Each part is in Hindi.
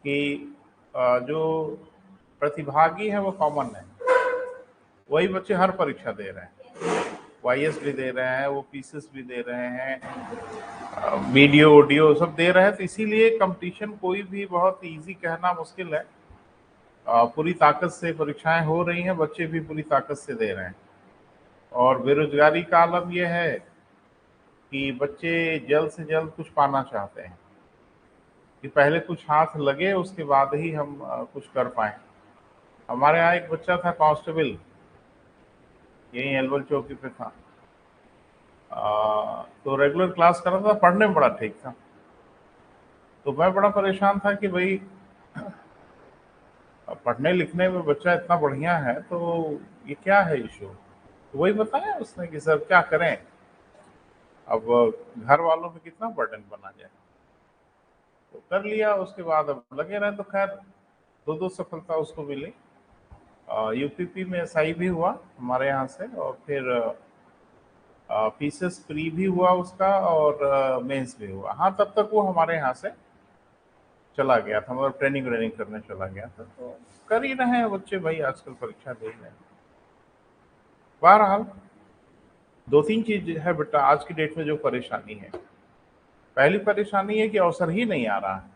कि जो प्रतिभागी है वो कॉमन है, वही बच्चे हर परीक्षा दे रहे हैं, वाईएस भी दे रहे हैं, वो पीसीएस भी दे रहे हैं, वीडियो ऑडियो सब दे रहे हैं। तो इसीलिए कंपटीशन कोई भी बहुत इजी कहना मुश्किल है। पूरी ताकत से परीक्षाएं हो रही हैं, बच्चे भी पूरी ताकत से दे रहे हैं। और बेरोजगारी का आलम यह है कि बच्चे जल्द से जल्द कुछ पाना चाहते हैं कि पहले कुछ हाथ लगे उसके बाद ही हम कुछ कर पाए। हमारे यहाँ एक बच्चा था कांस्टेबल, यही एलबल चौकी पे था। तो रेगुलर क्लास कर रहा था, पढ़ने में बड़ा ठीक था। तो मैं बड़ा परेशान था कि भाई पढ़ने लिखने में बच्चा इतना बढ़िया है तो ये क्या है इशू। तो वही बताया उसने कि सर क्या करें, अब घर वालों पे कितना बर्डन बना जाए। तो कर लिया, उसके बाद अब लगे रहे। तो खैर दो सफलता उसको मिली। यूपीपी में एसआई भी हुआ हमारे यहाँ से, और फिर पीसीएस प्री भी हुआ उसका, और मेंस भी हुआ। हाँ, तब तक वो हमारे यहाँ से चला गया था, मतलब ट्रेनिंग व्रेनिंग करने चला गया था। तो कर ही रहे हैं बच्चे भाई, आजकल परीक्षा दे रहे हैं। बहरहाल दो तीन चीज है बेटा आज की डेट में जो परेशानी है। पहली परेशानी है कि अवसर ही नहीं आ रहा है,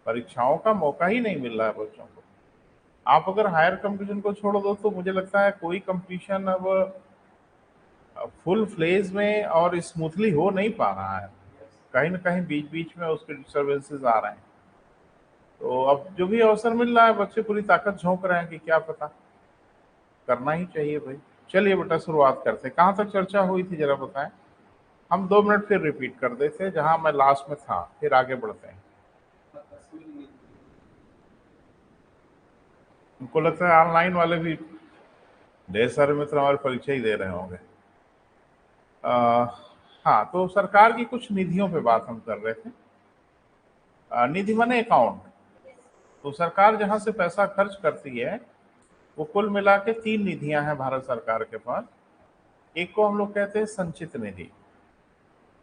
परीक्षाओं का मौका ही नहीं मिल रहा है बच्चों को। आप अगर हायर कंपटीशन को छोड़ दो तो मुझे लगता है कोई कंपटीशन अब फुल फ्लेज में और स्मूथली हो नहीं पा रहा है। कहीं ना कहीं बीच बीच में उसके डिस्टर्बेंसेस आ रहे हैं। तो अब जो भी अवसर मिल रहा है बच्चे पूरी ताकत झोंक रहे हैं कि क्या पता, करना ही चाहिए भाई। चलिए बेटा शुरुआत करते हैं। कहाँ तक चर्चा हुई थी जरा बताएं। हम 2 मिनट फिर रिपीट कर देते हैं, जहां मैं लास्ट में था, फिर आगे बढ़ते हैं। उनको लगता है ऑनलाइन वाले भी ढेर सारे मित्र हमारे परीक्षा ही दे रहे होंगे। हाँ, तो सरकार की कुछ निधियों पे बात हम कर रहे थे। निधि माने अकाउंट। तो सरकार जहां से पैसा खर्च करती है वो कुल मिला के 3 निधियां हैं भारत सरकार के पास। एक को हम लोग कहते हैं संचित निधि,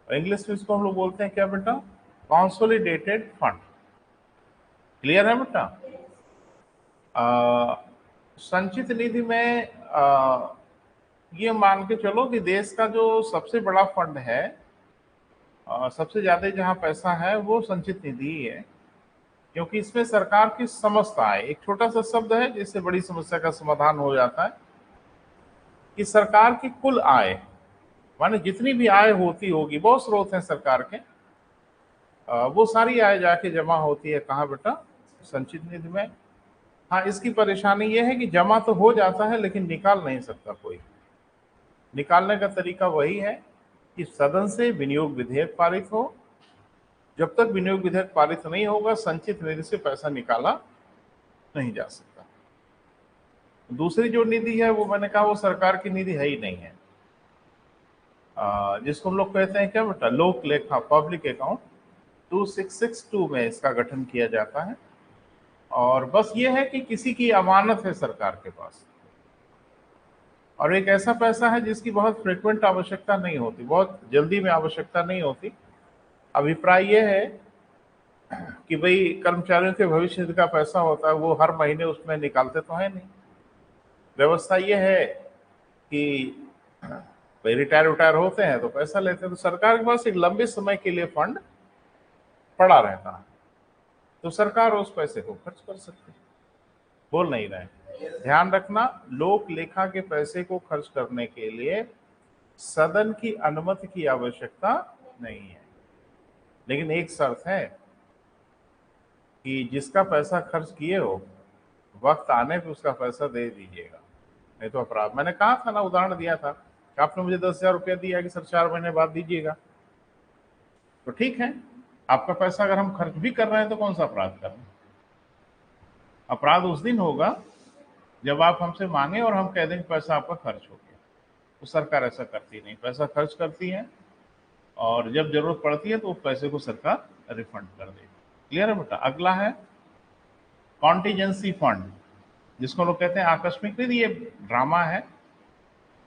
इंग्लिश में इसको हम लोग बोलते हैं क्या बेटा, कॉन्सोलिडेटेड फंड। क्लियर है बेटा। संचित निधि में ये मान के चलो कि देश का जो सबसे बड़ा फंड है, सबसे ज्यादा जहां पैसा है वो संचित निधि ही है। क्योंकि इसमें सरकार की समस्त आय, एक छोटा सा शब्द है जिससे बड़ी समस्या का समाधान हो जाता है, कि सरकार की कुल आय माने जितनी भी आय होती होगी, बहुत स्रोत हैं सरकार के, वो सारी आय जाके जमा होती है कहाँ बेटा, संचित निधि में। हाँ, इसकी परेशानी ये है कि जमा तो हो जाता है लेकिन निकाल नहीं सकता कोई। निकालने का तरीका वही है कि सदन से विनियोग विधेयक पारित हो। जब तक विनियोग विधेयक पारित नहीं होगा संचित निधि से पैसा निकाला नहीं जा सकता। दूसरी जो निधि है वो मैंने कहा वो सरकार की निधि है ही नहीं है, जिसको हम लोग कहते हैं क्या बेटा, लोक लेखा, पब्लिक अकाउंट। 2662 में इसका गठन किया जाता है। और बस ये है कि किसी की अमानत है सरकार के पास, और एक ऐसा पैसा है जिसकी बहुत फ्रिक्वेंट आवश्यकता नहीं होती, बहुत जल्दी में आवश्यकता नहीं होती। अभिप्राय ये है कि भाई कर्मचारियों के भविष्य निधि का पैसा होता है, वो हर महीने उसमें निकालते तो है नहीं। व्यवस्था ये है कि भाई रिटायर होते हैं तो पैसा लेते हैं, तो सरकार के पास एक लंबे समय के लिए फंड पड़ा रहता है, तो सरकार उस पैसे को खर्च कर सकती है। बोल नहीं रहे, ध्यान रखना, लोक लेखा के पैसे को खर्च करने के लिए सदन की अनुमति की आवश्यकता नहीं है। लेकिन एक शर्त है कि जिसका पैसा खर्च किए हो वक्त आने पे उसका पैसा दे दीजिएगा, नहीं तो अपराध। मैंने कहा था ना, उदाहरण दिया था कि आपने मुझे 10,000 रुपया दिया कि सर 4 महीने बाद दीजिएगा, तो ठीक है, आपका पैसा अगर हम खर्च भी कर रहे हैं तो कौन सा अपराध कर रहे हैं। अपराध उस दिन होगा जब आप हमसे मांगे और हम कह दें कि पैसा आपका खर्च हो गया। तो सरकार ऐसा करती नहीं, पैसा खर्च करती है और जब जरूरत पड़ती है तो उस पैसे को सरकार रिफंड कर देगी। क्लियर है बेटा। अगला है कॉन्टीजेंसी फंड, जिसको लोग कहते हैं आकस्मिक निधि। ये ड्रामा है।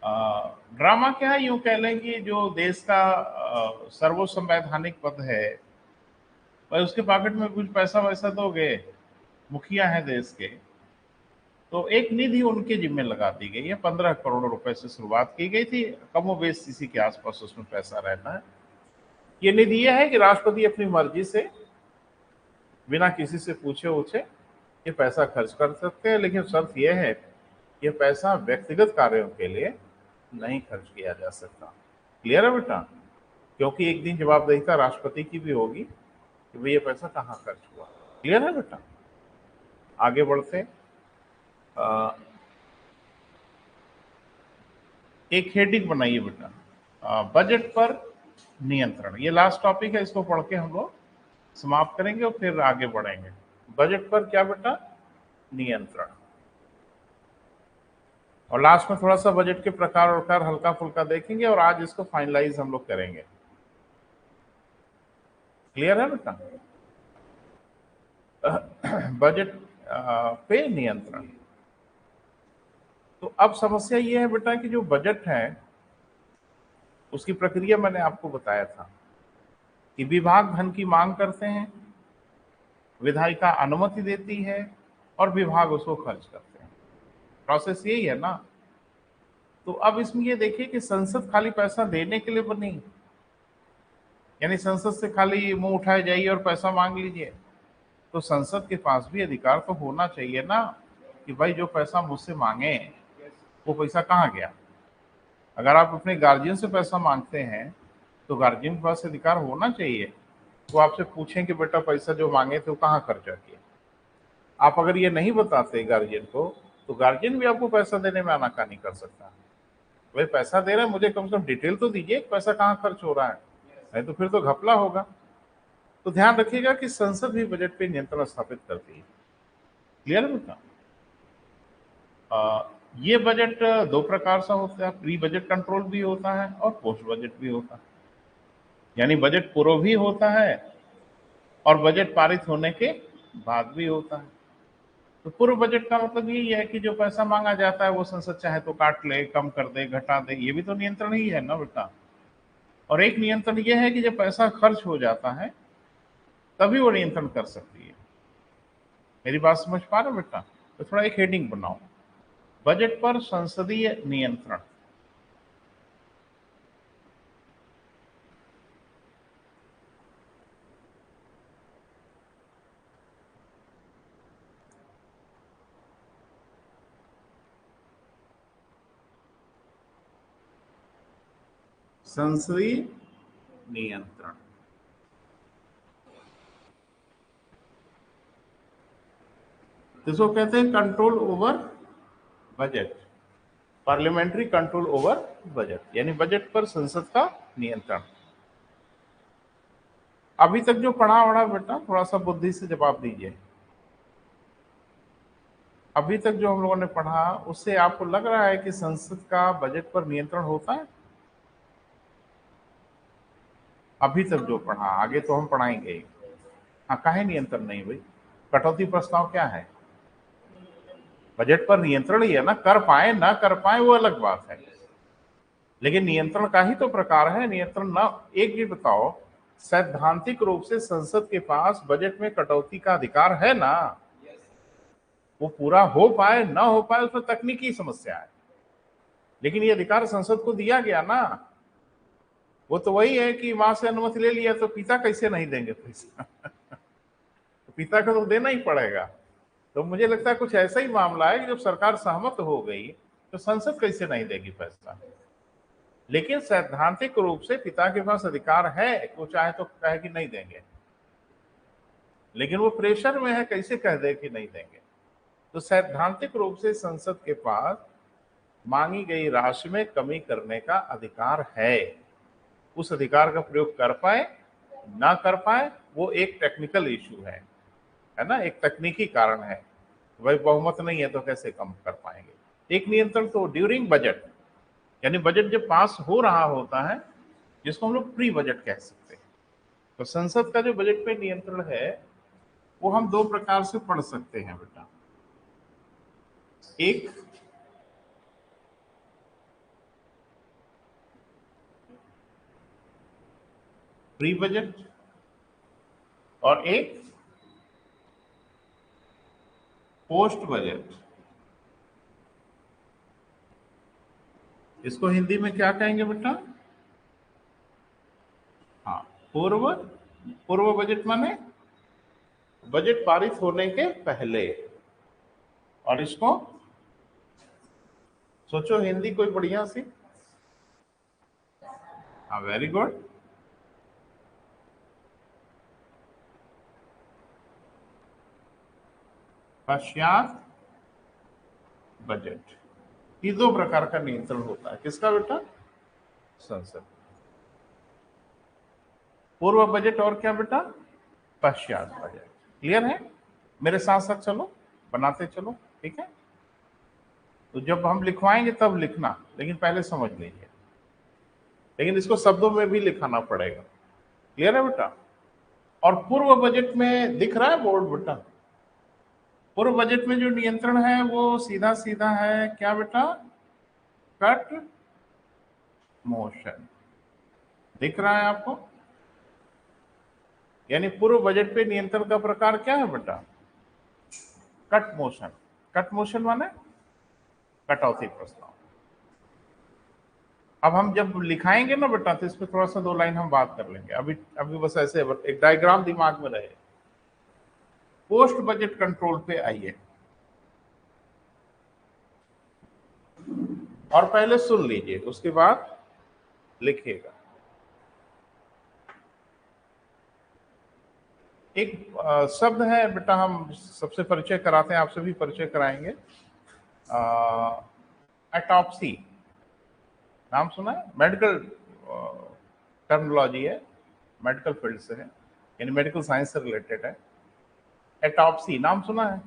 ड्रामा क्या है, यूं कह लें कि जो देश का सर्वसंवैधानिक पद है, भाई उसके पॉकेट में कुछ पैसा वैसा दोगे, मुखिया है देश के, तो एक निधि उनके जिम्मे लगा दी गई है। 15 करोड़ रुपए से शुरुआत की गई थी, कमोबेश इसी के आसपास उसमें पैसा रहना है। ये निधि यह है कि राष्ट्रपति अपनी मर्जी से बिना किसी से पूछे उछे ये पैसा खर्च कर सकते हैं, लेकिन शर्त यह है ये पैसा व्यक्तिगत कार्यों के लिए नहीं खर्च किया जा सकता। क्लियर है बेटा? क्योंकि एक दिन जवाबदेहिता राष्ट्रपति की भी होगी कि भाई ये पैसा कहाँ खर्च हुआ। क्लियर है बेटा? आगे बढ़ते एक हेडिंग बनाइए बेटा, बजट पर नियंत्रण। ये लास्ट टॉपिक है, इसको पढ़ के हम लोग समाप्त करेंगे और फिर आगे बढ़ेंगे। बजट पर क्या बेटा? नियंत्रण। और लास्ट में थोड़ा सा बजट के प्रकार और हल्का फुल्का देखेंगे और आज इसको फाइनलाइज हम लोग करेंगे। क्लियर है बेटा? बजट पे नियंत्रण। तो अब समस्या ये है बेटा कि जो बजट है उसकी प्रक्रिया मैंने आपको बताया था कि विभाग धन की मांग करते हैं, विधायिका अनुमति देती है और विभाग उसको खर्च करते हैं। प्रोसेस यही है ना? तो अब इसमें ये देखिए कि संसद खाली पैसा देने के लिए बनी, यानी संसद से खाली मुंह उठाए जाइए और पैसा मांग लीजिए। तो संसद के पास भी अधिकार तो होना चाहिए ना कि भाई जो पैसा मुझसे मांगे वो पैसा कहाँ गया। अगर आप अपने गार्जियन से पैसा मांगते हैं तो गार्जियन के पास अधिकार होना चाहिए, वो आपसे पूछें कि बेटा पैसा जो मांगे थे वो कहाँ खर्चा किया। आप अगर ये नहीं बताते गार्जियन को तो गार्जियन भी आपको पैसा देने में आनाकानी कर सकता है। भाई पैसा दे रहे हैं, मुझे कम से कम डिटेल तो दीजिए पैसा कहाँ खर्च हो रहा है, नहीं तो फिर तो घपला होगा। तो ध्यान रखिएगा कि संसद भी बजट पे नियंत्रण स्थापित करती है। क्लियर है बेटा? ये बजट दो प्रकार से होता है, प्री बजट कंट्रोल भी होता है और पोस्ट बजट भी होता है। यानी बजट पूर्व भी होता है और बजट पारित होने के बाद भी होता है। तो पूर्व बजट का मतलब यही है कि जो पैसा मांगा जाता है वो संसद चाहे तो काट ले, कम कर दे, घटा दे, ये भी तो नियंत्रण ही है ना बेटा। और एक नियंत्रण ये है कि जब पैसा खर्च हो जाता है तभी वो नियंत्रण कर सकती है। मेरी बात समझ पा रहे हो बेटा? तो थोड़ा एक हेडिंग बनाओ, बजट पर संसदीय नियंत्रण। संसदीय नियंत्रण। इसको कहते हैं control over budget, parliamentary control over budget, यानी बजट पर संसद का नियंत्रण। अभी तक जो पढ़ा वढ़ा बेटा थोड़ा सा बुद्धि से जवाब दीजिए। अभी तक जो हम लोगों ने पढ़ा उससे आपको लग रहा है कि संसद का बजट पर नियंत्रण होता है? अभी तक जो पढ़ा, आगे तो हम पढ़ाएंगे ही। हाँ, काहे नियंत्रण नहीं भाई? कटौती प्रस्ताव क्या है? बजट पर नियंत्रण ही है ना, कर पाए ना कर पाए वो अलग बात है, लेकिन नियंत्रण का ही तो प्रकार है। नियंत्रण ना, एक भी बताओ, सैद्धांतिक रूप से संसद के पास बजट में कटौती का अधिकार है ना। वो पूरा हो पाए ना हो पाए उसमें तकनीकी समस्या है, लेकिन ये अधिकार संसद को दिया गया ना। वो तो वही है कि मां से अनुमति ले लिया तो पिता कैसे नहीं देंगे पैसा? तो पिता को तो देना ही पड़ेगा। तो मुझे लगता है कुछ ऐसा ही मामला है कि जब सरकार सहमत हो गई तो संसद कैसे नहीं देगी पैसा। लेकिन सैद्धांतिक रूप से पिता के पास अधिकार है, वो चाहे तो कहे कि नहीं देंगे, लेकिन वो प्रेशर में है, कैसे कह दे कि नहीं देंगे। तो सैद्धांतिक रूप से संसद के पास मांगी गई राशि में कमी करने का अधिकार है। उस अधिकार का प्रयोग कर पाए ना कर पाए वो एक टेक्निकल इशू है ना, एक तकनीकी कारण है। भाई बहुमत नहीं है तो कैसे कम कर पाएंगे। एक नियंत्रण तो ड्यूरिंग बजट, यानी बजट जब पास हो रहा होता है, जिसको हम लोग प्री बजट कह सकते हैं। तो संसद का जो बजट पे नियंत्रण है वो हम दो प्रकार से पढ़ सकते हैं बेटा। एक प्री बजट और एक पोस्ट बजट। इसको हिंदी में क्या कहेंगे बेटा? हाँ, पूर्व बजट माने बजट पारित होने के पहले। और इसको सोचो हिंदी कोई बढ़िया सी। हाँ, वेरी गुड। पश्चात बजट। ये दो प्रकार का नियंत्रण होता है। किसका बेटा? संसद। पूर्व बजट और क्या बेटा? पश्चात बजट। क्लियर है? मेरे साथ साथ चलो, बनाते चलो, ठीक है? तो जब हम लिखवाएंगे तब लिखना, लेकिन पहले समझ लीजिए। लेकिन इसको शब्दों में भी लिखाना पड़ेगा। क्लियर है बेटा? और पूर्व बजट में दिख रहा है बोर्ड बेटा? पूर्व बजट में जो नियंत्रण है वो सीधा सीधा है क्या बेटा? Cut motion. दिख रहा है आपको? यानी पूर्व बजट पे नियंत्रण का प्रकार क्या है बेटा? Cut motion. कट मोशन माने कटौती प्रस्ताव। अब हम जब लिखाएंगे ना बेटा तो इस पे थोड़ा सा दो लाइन हम बात कर लेंगे। अभी बस ऐसे एक डायग्राम दिमाग में रहे। पोस्ट बजट कंट्रोल पे आइए और पहले सुन लीजिए, उसके बाद लिखिएगा। एक शब्द है बेटा, हम सबसे परिचय कराते हैं, आपसे भी परिचय कराएंगे। एटॉप्सी नाम सुना है? मेडिकल टर्मिनोलॉजी है, मेडिकल फील्ड से है, यानी मेडिकल साइंस से रिलेटेड है। एटॉप्सी नाम सुना है?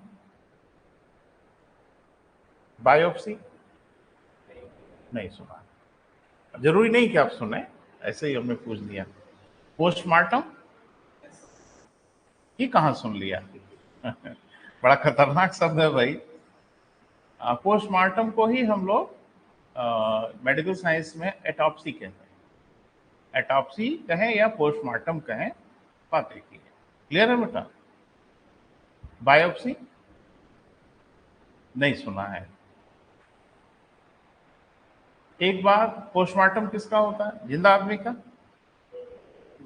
बायोप्सी नहीं सुना है। जरूरी नहीं कि आप सुने, ऐसे ही हमने पूछ दिया। पोस्टमार्टम ये कहाँ सुन लिया? बड़ा खतरनाक शब्द है भाई। पोस्टमार्टम को ही हम लोग मेडिकल साइंस में एटॉप्सी कहते हैं। एटॉप्सी कहें या पोस्टमार्टम कहें, बात एक ही है। क्लियर है बेटा? बायोप्सी नहीं सुना है। एक बार पोस्टमार्टम किसका होता है? जिंदा आदमी का?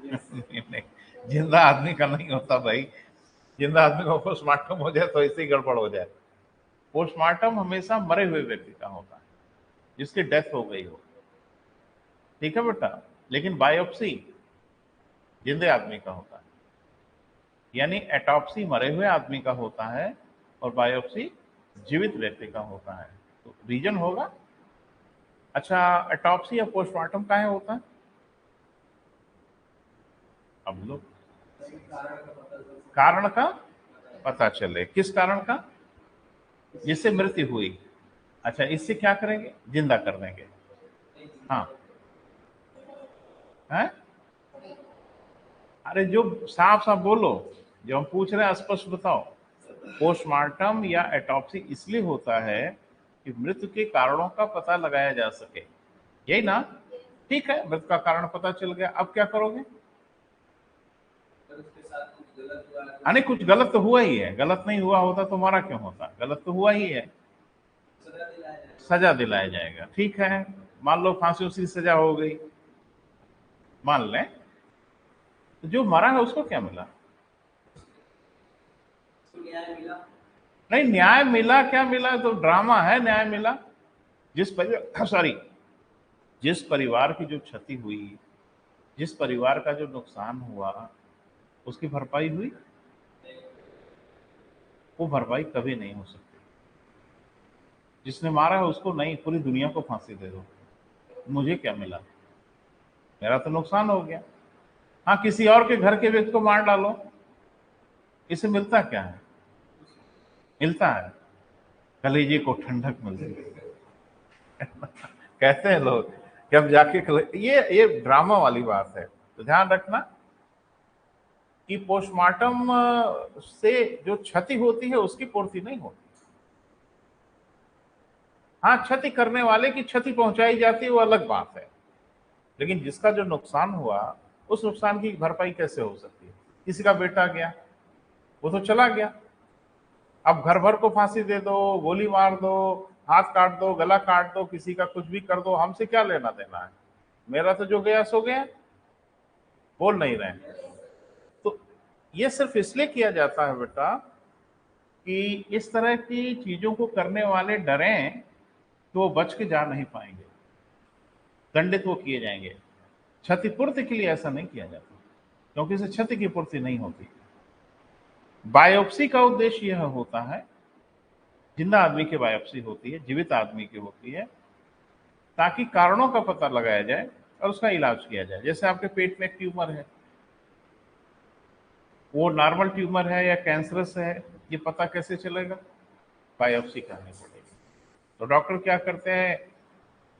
नहीं, जिंदा आदमी का नहीं होता भाई। जिंदा आदमी का पोस्टमार्टम हो जाए तो ऐसे ही गड़बड़ हो जाए। पोस्टमार्टम हमेशा मरे हुए व्यक्ति का होता है, जिसकी डेथ हो गई हो। ठीक है बेटा? लेकिन बायोप्सी जिंदे आदमी का होता है। यानी एटॉप्सी मरे हुए आदमी का होता है और बायोप्सी जीवित व्यक्ति का होता है। तो रीजन होगा। अच्छा, एटॉप्सी या पोस्टमार्टम काहे होता है? अब लोग कारण का पता चले। किस कारण का? जिससे मृत्यु हुई। अच्छा, इससे क्या करेंगे? जिंदा कर देंगे। हाँ है? अरे जो साफ साफ बोलो, जो हम पूछ रहे हैं स्पष्ट बताओ। पोस्टमार्टम या एटॉप्सी इसलिए होता है कि मृत्यु के कारणों का पता लगाया जा सके, यही ना? ठीक है, मृत्यु का कारण पता चल गया, अब क्या करोगे? अरे कुछ गलत तो हुआ ही है। गलत नहीं हुआ होता तो हमारा क्यों होता? गलत तो हुआ ही है, सजा दिलाया जाएगा। ठीक है, मान लो फांसी उसी सजा हो गई, मान लें, तो जो मरा है उसको क्या मिला? नहीं, न्याय मिला क्या मिला तो ड्रामा है। न्याय मिला जिस परिवार सॉरी जिस परिवार की जो क्षति हुई, जिस परिवार का जो नुकसान हुआ, उसकी भरपाई हुई? वो भरपाई कभी नहीं हो सकती। जिसने मारा है उसको नहीं, पूरी दुनिया को फांसी दे दो, मुझे क्या मिला? मेरा तो नुकसान हो गया। हाँ, किसी और के घर के व्यक्ति को मार डालो, इसे मिलता क्या है? मिलता है कलेजे को ठंडक मिलती है। कहते हैं लोग कि अब जाके ये ड्रामा वाली बात है। तो ध्यान रखना कि पोस्टमार्टम से जो क्षति होती है उसकी पूर्ति नहीं होती। हाँ, क्षति करने वाले की क्षति पहुंचाई जाती है, वो अलग बात है। लेकिन जिसका जो नुकसान हुआ, उस नुकसान की भरपाई कैसे हो सकती है? किसी का बेटा गया, वो तो चला गया। अब घर भर को फांसी दे दो, गोली मार दो, हाथ काट दो, गला काट दो, किसी का कुछ भी कर दो, हमसे क्या लेना देना है? मेरा तो जो गया सो गया। बोल नहीं रहे हैं। तो ये सिर्फ इसलिए किया जाता है बेटा कि इस तरह की चीजों को करने वाले डरें तो वो बच के जा नहीं पाएंगे, दंडित वो किए जाएंगे। क्षतिपूर्ति के लिए ऐसा नहीं किया जाता, क्योंकि इससे क्षति की पूर्ति नहीं होती। बायोप्सी का उद्देश्य यह होता है, जिंदा आदमी की बायोप्सी होती है, जीवित आदमी की होती है, ताकि कारणों का पता लगाया जाए और उसका इलाज किया जाए। जैसे आपके पेट में एक ट्यूमर है, वो नॉर्मल ट्यूमर है या कैंसरस है, ये पता कैसे चलेगा? बायोप्सी करनी पड़ेगी। तो डॉक्टर क्या करते हैं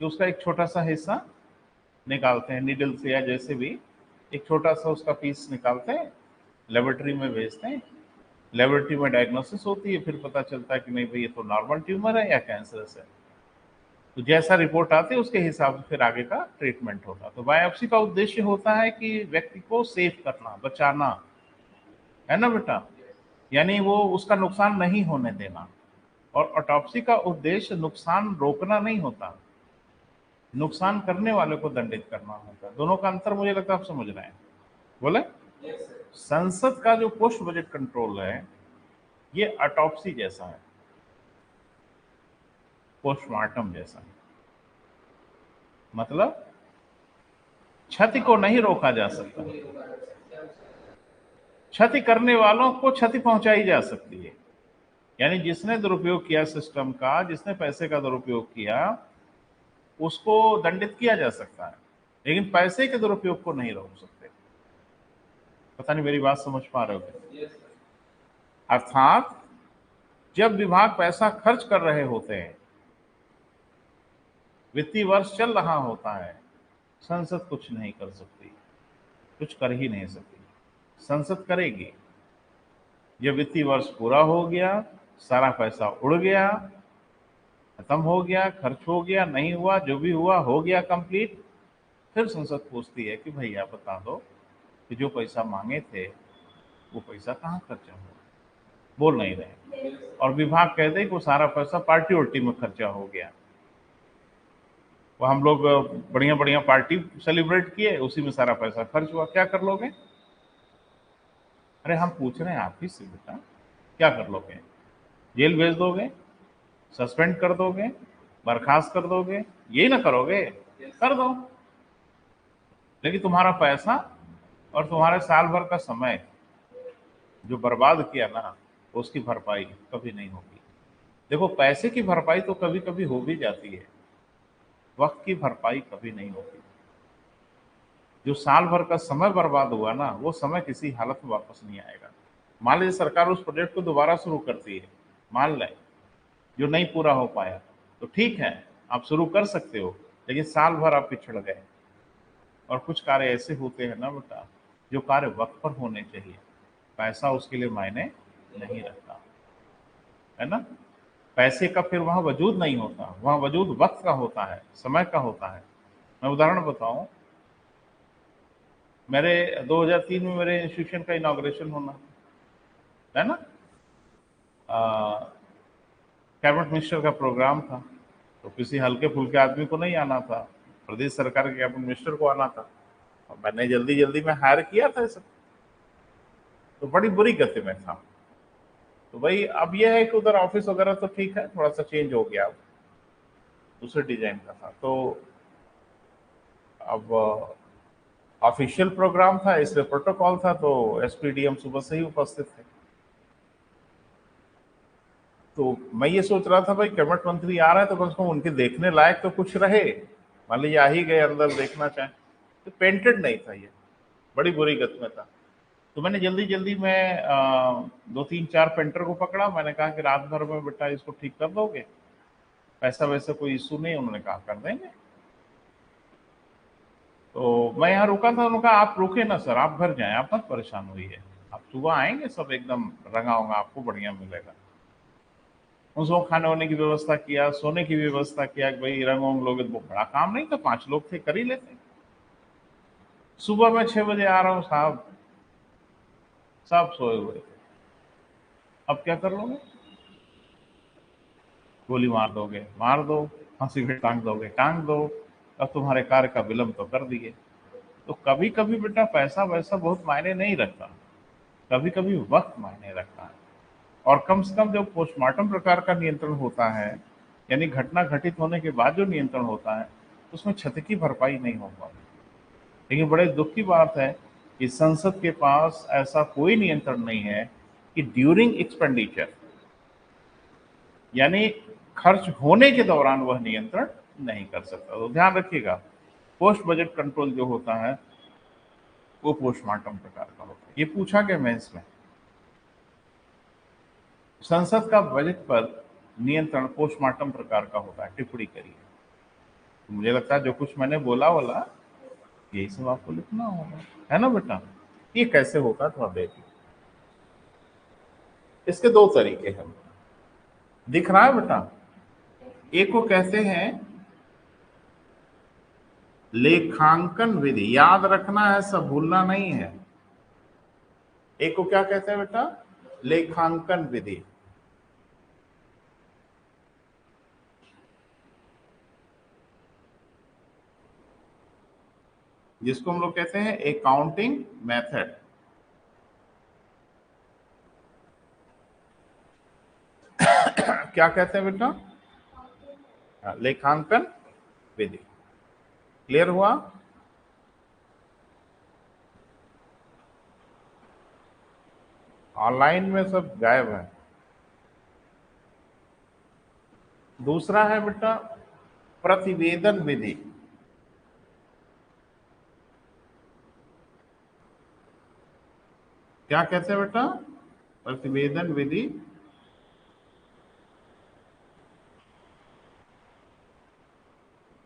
कि उसका एक छोटा सा हिस्सा निकालते हैं, नीडल से या जैसे भी एक छोटा सा उसका पीस निकालते हैं, लेबोरेटरी में भेजते हैं, लेबोरेटरी में डायग्नोसिस होती है, फिर पता चलता है कि नहीं भाई ये तो नॉर्मल ट्यूमर है या कैंसरस है। तो जैसा रिपोर्ट आती है उसके हिसाब से फिर आगे का ट्रीटमेंट होगा। तो बायोप्सी का उद्देश्य होता है कि व्यक्ति को सेव करना, बचाना, है ना बेटा, यानी वो उसका नुकसान नहीं होने देना। और ऑटोप्सी का उद्देश्य नुकसान रोकना नहीं होता, नुकसान करने वाले को दंडित करना होता है। दोनों का अंतर मुझे लगता है आप समझ रहे हैं। बोले संसद का जो पोस्ट बजट कंट्रोल है ये ऑटोप्सी जैसा है, पोस्टमार्टम जैसा है। मतलब क्षति को नहीं रोका जा सकता, क्षति करने वालों को क्षति पहुंचाई जा सकती है। यानी जिसने दुरुपयोग किया सिस्टम का, जिसने पैसे का दुरुपयोग किया, उसको दंडित किया जा सकता है, लेकिन पैसे के दुरुपयोग को नहीं रोक सकते। पता नहीं मेरी बात समझ पा रहे हो? अर्थात जब विभाग पैसा खर्च कर रहे होते हैं, वित्तीय वर्ष चल रहा होता है, संसद कुछ नहीं कर सकती, कुछ कर ही नहीं सकती। संसद करेगी जब वित्तीय वर्ष पूरा हो गया, सारा पैसा उड़ गया, खत्म हो गया, खर्च हो गया, नहीं हुआ, जो भी हुआ हो गया कंप्लीट, फिर संसद पूछती है कि भैया बता दो कि जो पैसा मांगे थे वो पैसा कहाँ खर्चा हुआ। बोल नहीं रहे, और विभाग कहते हैं कि वो सारा पैसा पार्टी उल्टी में खर्चा हो गया, वो हम लोग बढ़िया बढ़िया पार्टी सेलिब्रेट किए, उसी में सारा पैसा खर्च हुआ। क्या कर लोगे? अरे हम पूछ रहे हैं आप ही से बेटा, क्या कर लोगे? जेल भेज दोगे, सस्पेंड कर दोगे, बर्खास्त कर दोगे, यही ना करोगे? कर दो, लेकिन तुम्हारा पैसा और तुम्हारे साल भर का समय जो बर्बाद किया ना, उसकी भरपाई कभी नहीं होगी। देखो पैसे की भरपाई तो कभी कभी हो भी जाती है, वक्त की भरपाई कभी नहीं होती। जो साल भर का समय बर्बाद हुआ ना, वो समय किसी हालत में वापस नहीं आएगा। मान लीजिए सरकार उस प्रोजेक्ट को दोबारा शुरू करती है, मान लें जो नहीं पूरा हो पाया, तो ठीक है आप शुरू कर सकते हो, लेकिन साल भर आप पिछड़ गए। और कुछ कार्य ऐसे होते हैं ना बेटा, जो कार्य वक्त पर होने चाहिए, पैसा उसके लिए मायने नहीं रखता, है ना। पैसे का फिर वहां वजूद नहीं होता, वहां वजूद वक्त का होता है, समय का होता है। मैं उदाहरण बताऊं, मेरे 2003 में मेरे इंस्टीट्यूशन का इनॉग्रेशन होना है ना, कैबिनेट मिनिस्टर का प्रोग्राम था, तो किसी हल्के फुल्के आदमी को नहीं आना था, प्रदेश सरकार के कैबिनेट मिनिस्टर को आना था, और मैंने जल्दी जल्दी में हायर किया था सब, तो बड़ी बुरी गति में था। तो भाई अब यह है कि उधर ऑफिस वगैरह तो ठीक है, थोड़ा सा चेंज हो गया, अब दूसरे डिजाइन का था। तो अब ऑफिशियल प्रोग्राम था, इसलिए प्रोटोकॉल था, तो एसपीडीएम सुबह से ही उपस्थित थे। तो मैं ये सोच रहा था भाई कैबिनेट मंत्री आ रहे हैं तो कम से कम उनके देखने लायक तो कुछ रहे, मान लीजिए आ ही गए अंदर देखना चाहें, तो पेंटेड नहीं था, ये बड़ी बुरी गत में था। तो मैंने जल्दी जल्दी में 2 3 4 पेंटर को पकड़ा, मैंने कहा कि रात भर में बेटा इसको ठीक कर दोगे, पैसा वैसा कोई इशू नहीं, उन्होंने कहा कर देंगे। तो मैं यहाँ रुका था, उन्होंने कहा आप रुके ना सर, आप घर जाएं, आप मत परेशान हुई, आप सुबह आएंगे सब एकदम रंगा होगा, आपको बढ़िया मिलेगा। उसको खाने वाने की व्यवस्था किया, सोने की व्यवस्था किया कि भाई रंग वंग लोगे, तो बड़ा काम नहीं था, 5 लोग थे, कर ही लेते। सुबह मैं 6 बजे आ रहा हूँ साहब, सब सोए हुए थे। अब क्या कर लोगे? गोली मार दोगे, मार दो, फांसी पे टांग दोगे, टांग दो। अब तुम्हारे कार्य का विलंब तो कर दिए। तो कभी कभी बेटा पैसा वैसा बहुत मायने नहीं रखता, कभी कभी वक्त मायने रखता है। और कम से कम जब पोस्टमार्टम प्रकार का नियंत्रण होता है, यानी घटना घटित होने के बाद जो नियंत्रण होता है, उसमें क्षति की भरपाई नहीं हो पाती। लेकिन बड़े दुख की बात है कि संसद के पास ऐसा कोई नियंत्रण नहीं है कि ड्यूरिंग एक्सपेंडिचर, यानी खर्च होने के दौरान वह नियंत्रण नहीं कर सकता। तो ध्यान रखिएगा, पोस्ट बजट कंट्रोल जो होता है वो पोस्टमार्टम प्रकार का होता है। ये पूछा गया मेंस में, संसद का बजट पर नियंत्रण पोस्टमार्टम प्रकार का होता है, टिप्पणी करिए। तो मुझे लगता है जो कुछ मैंने बोला वाला यही सब आपको लिखना होगा, है ना बेटा? ये कैसे होगा थोड़ा देखिए। इसके दो तरीके हैं, दिख रहा है बेटा? एक को कहते हैं लेखांकन विधि, याद रखना है, सब भूलना नहीं है। एक को क्या कहते हैं बेटा? लेखांकन विधि। जिसको हम लोग कहते हैं अकाउंटिंग मेथड। क्या कहते हैं बेटा? लेखांकन विधि। क्लियर हुआ? ऑनलाइन में सब गायब है। दूसरा है बेटा प्रतिवेदन विधि। क्या कहते हैं बेटा? प्रतिवेदन विधि।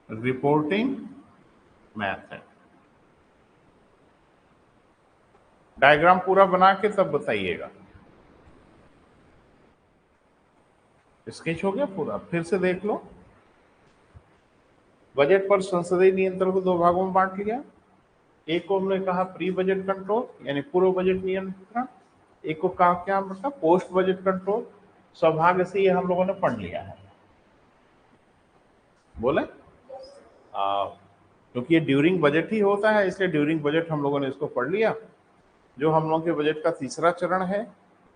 Reporting method. डायग्राम पूरा बना के तब बताइएगा। स्केच हो गया पूरा? फिर से देख लो। बजट पर संसदीय नियंत्रण को दो भागों में बांट लिया। एक को हमने कहा प्री बजट कंट्रोल यानी पूर्व बजट नियंत्रण, एक को कहा क्या मतलब पोस्ट बजट कंट्रोल। सौभाग्य से ये हम लोगों ने पढ़ लिया है। बोले क्योंकि ये ड्यूरिंग बजट ही होता है, इसलिए ड्यूरिंग बजट हम लोगों ने इसको पढ़ लिया। जो हम लोगों के बजट का तीसरा चरण है,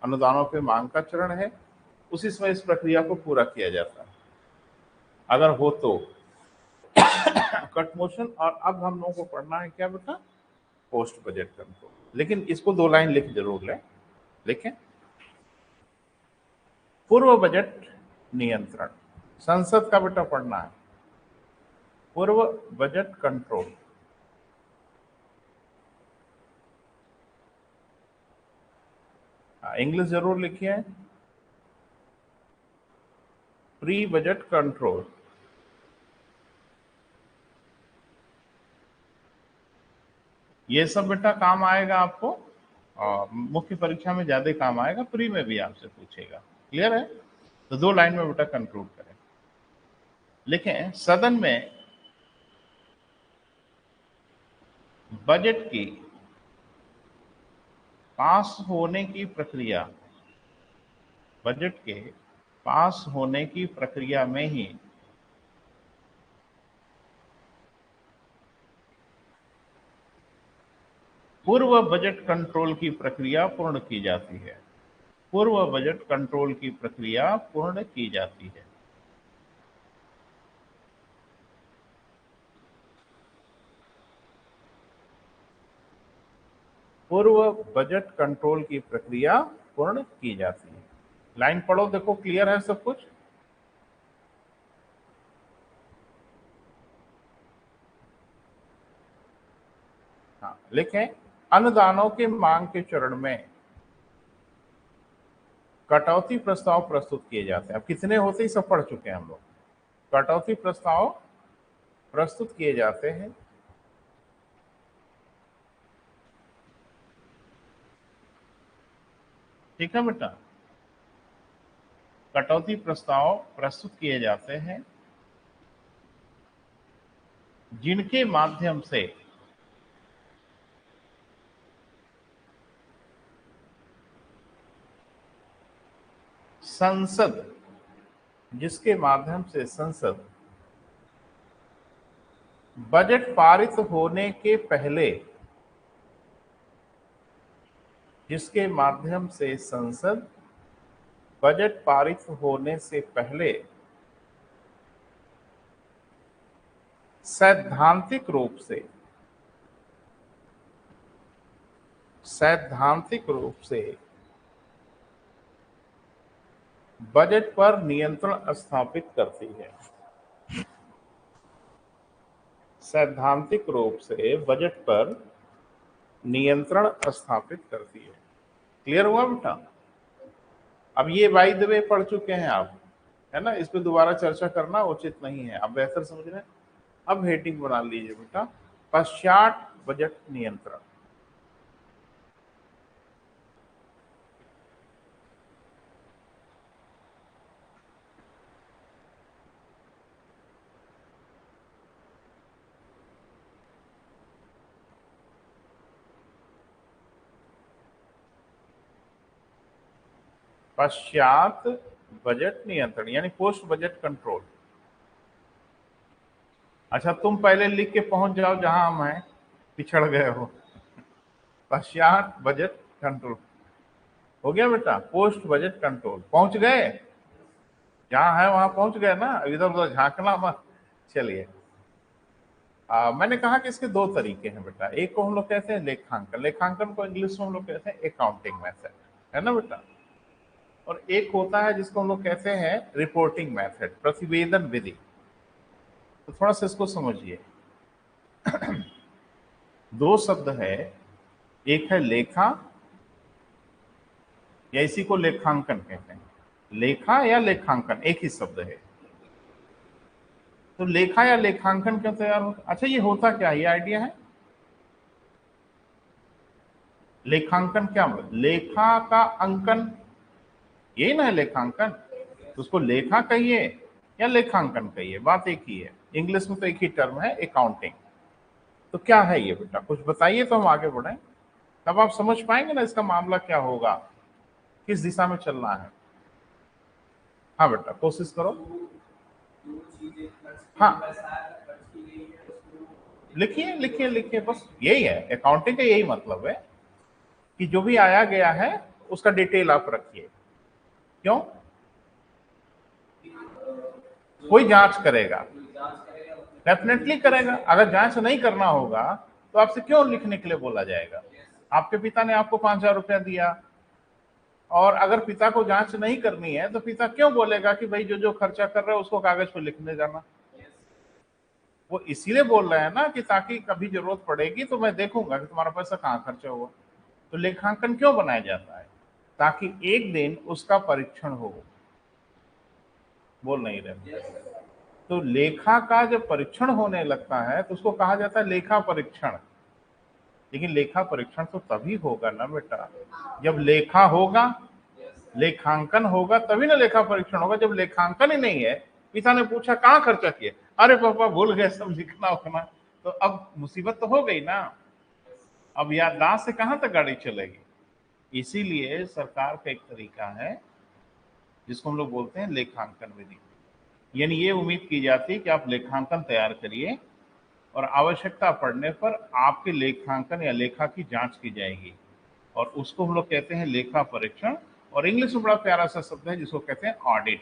अनुदानों पे मांग का चरण है, उसी समय इस प्रक्रिया को पूरा किया जाता है अगर हो तो। Cut motion. और अब हम लोगों को पढ़ना है क्या बेटा? Post budget control. लेकिन इसको दो लाइन लिख जरूर लें, लिखें। पूर्व बजट नियंत्रण संसद का बेटा पढ़ना है, पूर्व बजट कंट्रोल। इंग्लिश जरूर लिखिए, प्री बजट कंट्रोल। ये सब बेटा काम आएगा आपको, मुख्य परीक्षा में ज्यादा काम आएगा, प्री में भी आपसे पूछेगा। क्लियर है? तो दो लाइन में बेटा कंक्लूड करें। लिखें, सदन में बजट की पास होने की प्रक्रिया, बजट के पास होने की प्रक्रिया में ही पूर्व बजट कंट्रोल की प्रक्रिया पूर्ण की जाती है। पूर्व बजट कंट्रोल की प्रक्रिया पूर्ण की जाती है। पूर्व बजट कंट्रोल की प्रक्रिया पूर्ण की जाती है। लाइन पढ़ो, देखो क्लियर है सब कुछ? हाँ, लिखें, अनुदानों के मांग के चरण में कटौती प्रस्ताव प्रस्तुत किए जाते हैं। अब कितने होते ही सब पढ़ चुके हैं हम लोग। कटौती प्रस्ताव प्रस्तुत किए जाते हैं। ठीक है बेटा? कटौती प्रस्ताव प्रस्तुत किए जाते हैं जिनके माध्यम से संसद, जिसके माध्यम से संसद बजट पारित होने के पहले, जिसके माध्यम से संसद बजट पारित होने से पहले सैद्धांतिक रूप से बजट पर नियंत्रण स्थापित करती है। सैद्धांतिक रूप से बजट पर नियंत्रण स्थापित करती है। क्लियर हुआ बेटा? अब ये बाय द वे पढ़ चुके हैं आप, है ना, इस पे दोबारा चर्चा करना उचित नहीं है, आप बेहतर समझ रहे हैं। अब हेडिंग बना लीजिए बेटा, पश्चात बजट नियंत्रण। पश्चात बजट नियंत्रण यानी पोस्ट बजट कंट्रोल। अच्छा, तुम पहले लिख के पहुंच जाओ जहां हम हैं, पिछड़ गए हो। पश्चात बजट कंट्रोल हो गया बेटा, पोस्ट बजट कंट्रोल पहुंच गए, जहां है वहां पहुंच गए ना, इधर उधर झांकना मत। चलिए, मैंने कहा कि इसके दो तरीके हैं बेटा। एक को हम लोग कहते हैं लेखांकन, लेखांकन को इंग्लिश में हम लोग कहते हैं अकाउंटिंग मेथड, है ना बेटा। और एक होता है जिसको हम लोग कहते हैं रिपोर्टिंग मेथड, प्रतिवेदन विधि। तो थोड़ा सा इसको समझिए। दो शब्द है, एक है लेखा या इसी को लेखांकन कहते हैं। लेखा या लेखांकन एक ही शब्द है। तो लेखा या लेखांकन क्यों तैयार होता? अच्छा, ये होता क्या, ये आइडिया है? लेखांकन क्या मतलब? लेखा का अंकन, यही ना है लेखांकन। तो उसको लेखा कहिए या लेखांकन कहिए, बात एक ही है। इंग्लिश में तो एक ही टर्म है, अकाउंटिंग। तो क्या है ये बेटा, कुछ बताइए तो हम आगे बढ़े, तब आप समझ पाएंगे ना इसका मामला क्या होगा, किस दिशा में चलना है। हाँ बेटा, कोशिश करो। हाँ, लिखिए लिखिए लिखिए, बस यही है अकाउंटिंग का, यही मतलब है कि जो भी आया गया है उसका डिटेल आप रखिए। क्यों? कोई जांच करेगा, डेफिनेटली करेगा। अगर जांच नहीं करना होगा तो आपसे क्यों लिखने के लिए बोला जाएगा? आपके पिता ने आपको 5,000 रुपया दिया, और अगर पिता को जांच नहीं करनी है तो पिता क्यों बोलेगा कि भाई जो जो खर्चा कर रहे हो उसको कागज पर लिखने जाना? वो इसीलिए बोल रहे हैं ना कि ताकि कभी जरूरत पड़ेगी तो मैं देखूंगा कि तुम्हारा पैसा कहाँ खर्चा हुआ। तो लेखांकन क्यों बनाया जाता है? ताकि एक दिन उसका परीक्षण हो। बोल नहीं रहे? तो लेखा का जब परीक्षण होने लगता है तो उसको कहा जाता है लेखा परीक्षण। लेकिन लेखा परीक्षण तो तभी होगा ना बेटा जब लेखा होगा, लेखांकन होगा, तभी ना लेखा परीक्षण होगा। जब लेखांकन ही नहीं है, पिता ने पूछा कहाँ खर्चा किए, अरे पापा भूल गए सब लिखना उखना, तो अब मुसीबत तो हो गई ना। अब याददाश्त से कहां तक गाड़ी चलेगी? इसीलिए सरकार का एक तरीका है जिसको हम लोग बोलते हैं लेखांकन विधि। यानी ये उम्मीद की जाती है कि आप लेखांकन तैयार करिए और आवश्यकता पड़ने पर आपके लेखांकन या लेखा की जांच की जाएगी, और उसको हम लोग कहते हैं लेखा परीक्षण। और इंग्लिश में बड़ा प्यारा सा शब्द है जिसको कहते हैं ऑडिट।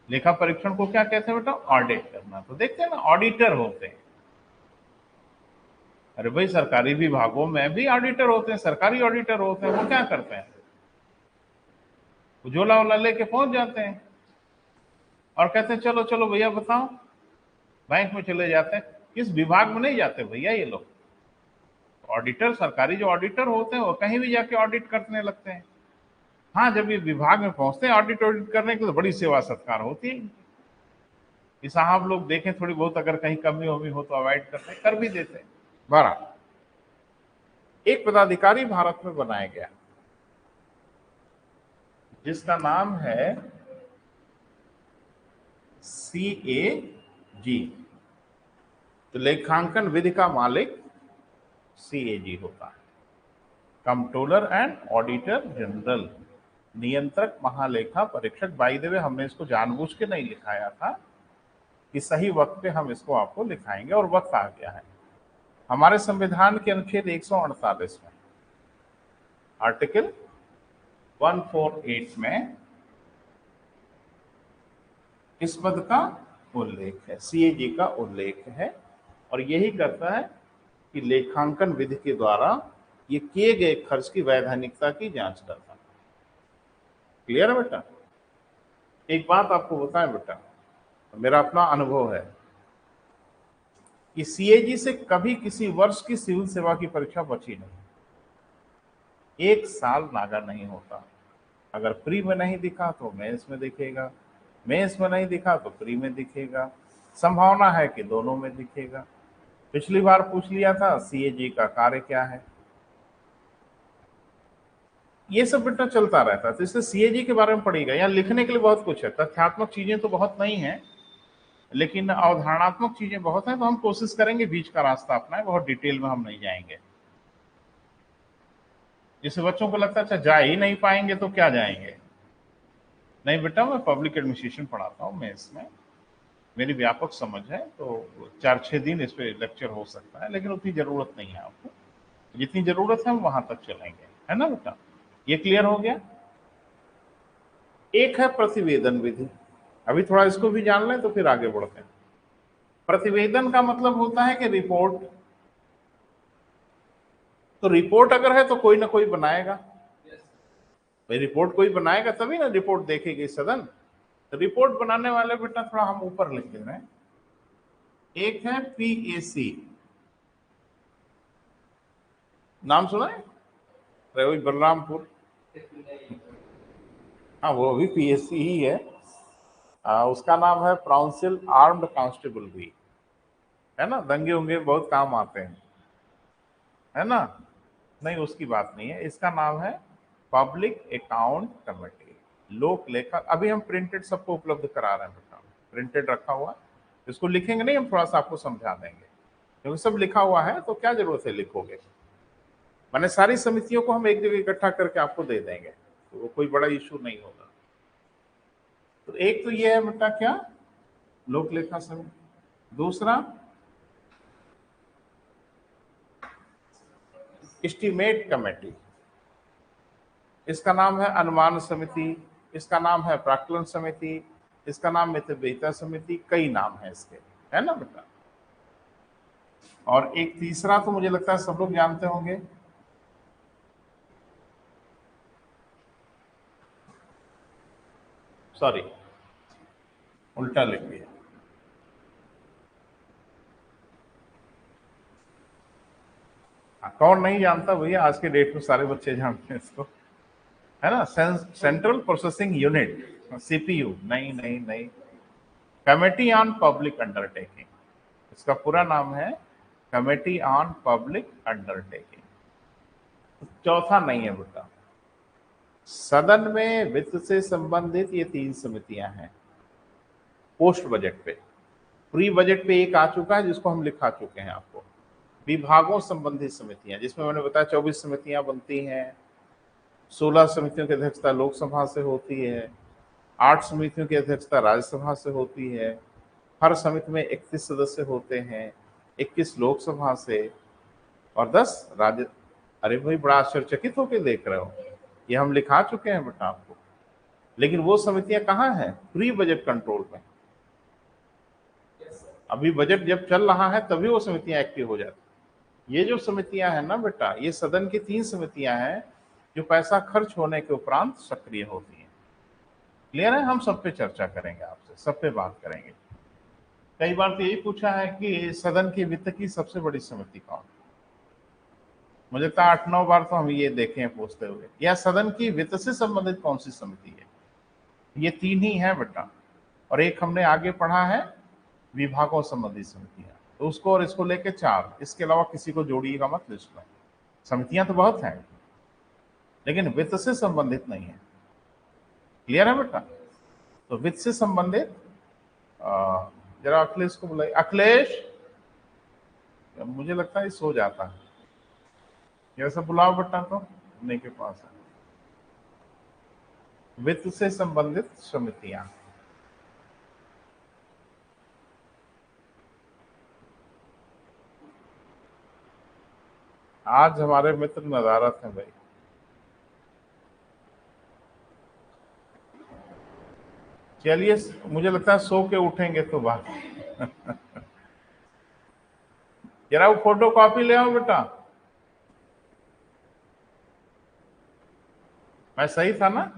लेखा परीक्षण को क्या कहते हैं बेटा? ऑडिट करना। तो देखते हैं ना, ऑडिटर होते हैं। अरे भाई, सरकारी विभागों में भी ऑडिटर होते हैं, सरकारी ऑडिटर होते हैं। वो क्या करते हैं? उजोला वाला लेके पहुंच जाते हैं और कहते हैं चलो चलो भैया बताओ, बैंक में चले जाते हैं। किस विभाग में नहीं जाते भैया ये लोग। ऑडिटर, सरकारी जो ऑडिटर होते हैं वो कहीं भी जाके ऑडिट करने लगते हैं। हाँ, जब ये विभाग में पहुंचते हैं ऑडिट करने के लिए, तो बड़ी सेवा सत्कार होती है। कि साहब लोग देखें थोड़ी बहुत, अगर कहीं कमी वमी हो तो अवॉइड करते हैं, कर भी देते हैं। 12, एक पदाधिकारी भारत में बनाया गया जिसका नाम है CAG। तो लेखांकन विधि का मालिक CAG होता है, कंट्रोलर एंड ऑडिटर जनरल। नियंत्रक महालेखा परीक्षक। बाय द वे हमने इसको जानबूझ के नहीं लिखाया था कि सही वक्त पे हम इसको आपको लिखाएंगे, और वक्त आ गया है। हमारे संविधान के अनुच्छेद 148 में, आर्टिकल 148 में इस पद का उल्लेख है, सीएजी का उल्लेख है, और यही करता है कि लेखांकन विधि के द्वारा ये किए गए खर्च की वैधानिकता की जांच करता है। क्लियर है बेटा? एक बात आपको बताएं बेटा, मेरा अपना अनुभव है कि सीएजी से कभी किसी वर्ष की सिविल सेवा की परीक्षा बची नहीं। एक साल नागा नहीं होता। अगर प्री में नहीं दिखा तो मेंस में दिखेगा, मेंस में नहीं दिखा तो प्री में दिखेगा, संभावना है कि दोनों में दिखेगा। पिछली बार पूछ लिया था सीएजी का कार्य क्या है, ये सब बेटा चलता रहता है। तो इससे सीएजी के बारे में पढ़ेगा। यहाँ लिखने के लिए बहुत कुछ है, तथ्यात्मक चीजें तो बहुत नहीं है, लेकिन अवधारणात्मक चीजें बहुत हैं। तो हम कोशिश करेंगे बीच का रास्ता अपनाएं, बहुत डिटेल में हम नहीं जाएंगे। जिससे बच्चों को लगता है अच्छा जा ही नहीं पाएंगे तो क्या जाएंगे। नहीं बेटा, मैं पब्लिक एडमिनिस्ट्रेशन पढ़ाता हूँ, मैं इसमें मेरी व्यापक समझ है, तो 4-6 दिन इस पे लेक्चर हो सकता है, लेकिन उतनी जरूरत नहीं है आपको। जितनी जरूरत है हम वहां तक चलेंगे, है ना बेटा? ये क्लियर हो गया? एक है प्रतिवेदन विधि। अभी थोड़ा इसको भी जान लें तो फिर आगे बढ़ते हैं। प्रतिवेदन का मतलब होता है कि रिपोर्ट। तो रिपोर्ट अगर है तो कोई ना कोई बनाएगा। भाई रिपोर्ट कोई बनाएगा तभी ना रिपोर्ट देखेगी सदन। तो रिपोर्ट बनाने वाले बेटा थोड़ा हम ऊपर लिख दे रहे हैं। एक है पीएसी, नाम सुना है? वही बलरामपुर, हाँ वो भी पीएससी ही है। उसका नाम है प्राउंसिल आर्म्ड कांस्टेबल भी, है ना? दंगे उंगे बहुत काम आते हैं, है ना? नहीं उसकी बात नहीं है, इसका नाम है पब्लिक अकाउंट कमेटी, लोक लेखा। अभी हम प्रिंटेड सबको उपलब्ध करा रहे हैं बेटा, प्रिंटेड रखा हुआ। इसको लिखेंगे नहीं, हम थोड़ा सा आपको समझा देंगे, क्योंकि सब लिखा हुआ है तो क्या जरूरत है लिखोगे। मैंने सारी समितियों को हम एक जगह इकट्ठा करके आपको दे देंगे, तो वो कोई बड़ा इशू नहीं होगा। तो एक तो ये है बेटा क्या, लोक लेखा समिति। दूसरा एस्टीमेट कमेटी, इसका नाम है अनुमान समिति, इसका नाम है प्राक्कलन समिति, इसका नाम मितव्ययिता समिति, कई नाम है इसके, है ना बेटा? और एक तीसरा तो मुझे लगता है सब लोग जानते होंगे, सॉरी उल्टा लिख दिया। कौन नहीं जानता भैया, आज के डेट में सारे बच्चे जानते हैं इसको, है ना? Central processing unit, CPU. नहीं नहीं नहीं, कमेटी ऑन पब्लिक अंडरटेकिंग, इसका पूरा नाम है कमेटी ऑन पब्लिक अंडरटेकिंग। चौथा नहीं है बेटा, सदन में वित्त से संबंधित ये 3 समितियां हैं। पोस्ट बजट पे, प्री बजट पे एक आ चुका है जिसको हम लिखा चुके हैं आपको। विभागों संबंधित समितियां, जिसमें मैंने बताया 24 समितियां बनती हैं, 16 समितियों की अध्यक्षता लोकसभा से होती है, 8 समितियों की अध्यक्षता राज्यसभा से होती है, हर समिति में 31 सदस्य होते हैं, 21 लोकसभा से और 10 राज्य। अरे भाई बड़ा आश्चर्यचकित होकर देख रहे हो, ये हम लिखा चुके हैं बेटा आपको। लेकिन वो समितियां कहाँ हैं? प्री बजट कंट्रोल में। अभी बजट जब चल रहा है तभी वो समितियां एक्टिव हो जाती। ये जो समितियां हैं ना बेटा, ये सदन की 3 समितियां हैं जो पैसा खर्च होने के उपरांत सक्रिय होती हैं। क्लियर है? हम सब पे चर्चा करेंगे, आपसे सब पे बात करेंगे। कई बार तो यही पूछा है कि सदन की वित्त की सबसे बड़ी समिति कौन? मुझे लगता है 8-9 बार तो हम ये देखे हैं पूछते हुए, या सदन की वित्त से संबंधित कौन सी समिति है। ये 3 ही है बेटा, और एक हमने आगे पढ़ा है विभागों संबंधी समितियां, तो उसको और इसको लेके 4, इसके अलावा किसी को जोड़िएगा मत लिस्ट में। समितियां तो बहुत हैं लेकिन वित्त से संबंधित नहीं है। क्लियर है बेटा? तो वित्त से संबंधित जरा अखिलेश को बुलाइए। अखिलेश, मुझे लगता है सो जाता है, ये सब बुलाओ बेटा, तो उन्हीं के पास है। वित्त से संबंधित समितियां। आज हमारे मित्र नदारत हैं भाई। चलिए, मुझे लगता है सो के उठेंगे तो बात। जरा वो फोटो कॉपी ले आओ बेटा। मैं सही था ना?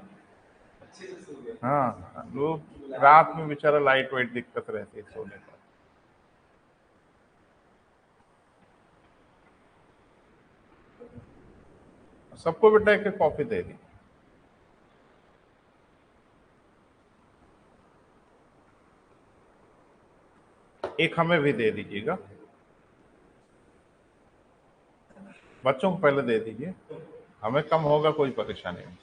हाँ, लोग रात में बेचारा लाइट वाइट दिक्कत रहती है सोने पर। सबको बेटा एक कॉपी दे दी। एक हमें भी दे दीजिएगा, बच्चों को पहले दे दीजिए, हमें कम होगा कोई परेशानी नहीं।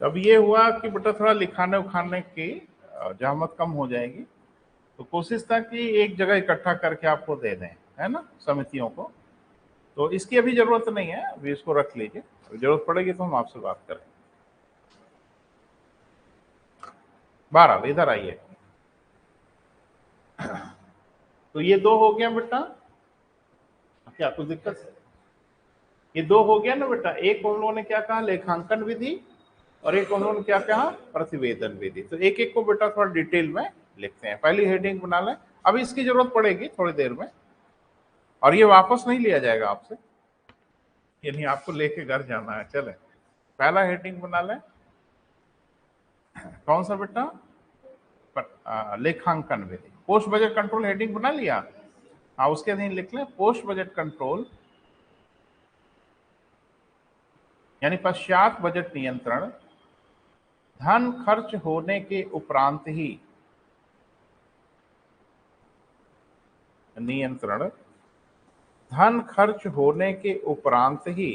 अब ये हुआ कि बेटा थोड़ा लिखाने उखाने की जहमत कम हो जाएगी, तो कोशिश था कि एक जगह इकट्ठा करके आपको दे दें, है ना, समितियों को। तो इसकी अभी जरूरत नहीं है, अभी इसको रख लीजिए, जरूरत पड़ेगी तो हम आपसे बात करें। 12 इधर आइए। तो ये 2 हो गया बेटा, क्या कुछ दिक्कत है? ये 2 हो गया ना बेटा। एक हम लोगों ने क्या कहा, लेखांकन विधि, और एक हम लोगों ने क्या कहा, प्रतिवेदन विधि। तो एक एक को बेटा थोड़ा डिटेल में लिखते हैं। पहली हेडिंग बना लें, अभी इसकी जरूरत पड़ेगी थोड़ी देर में, और ये वापस नहीं लिया जाएगा आपसे, यानी आपको लेके घर जाना है। चले, पहला हेडिंग बना लें। कौन सा बेटा? लेखांकन विधि। पोस्ट बजट कंट्रोल हेडिंग बना लिया? हाँ, उसके अधीन लिख लें पोस्ट बजट कंट्रोल, यानी पश्चात बजट नियंत्रण, धन खर्च होने के उपरांत ही नियंत्रण, धन खर्च होने के उपरांत ही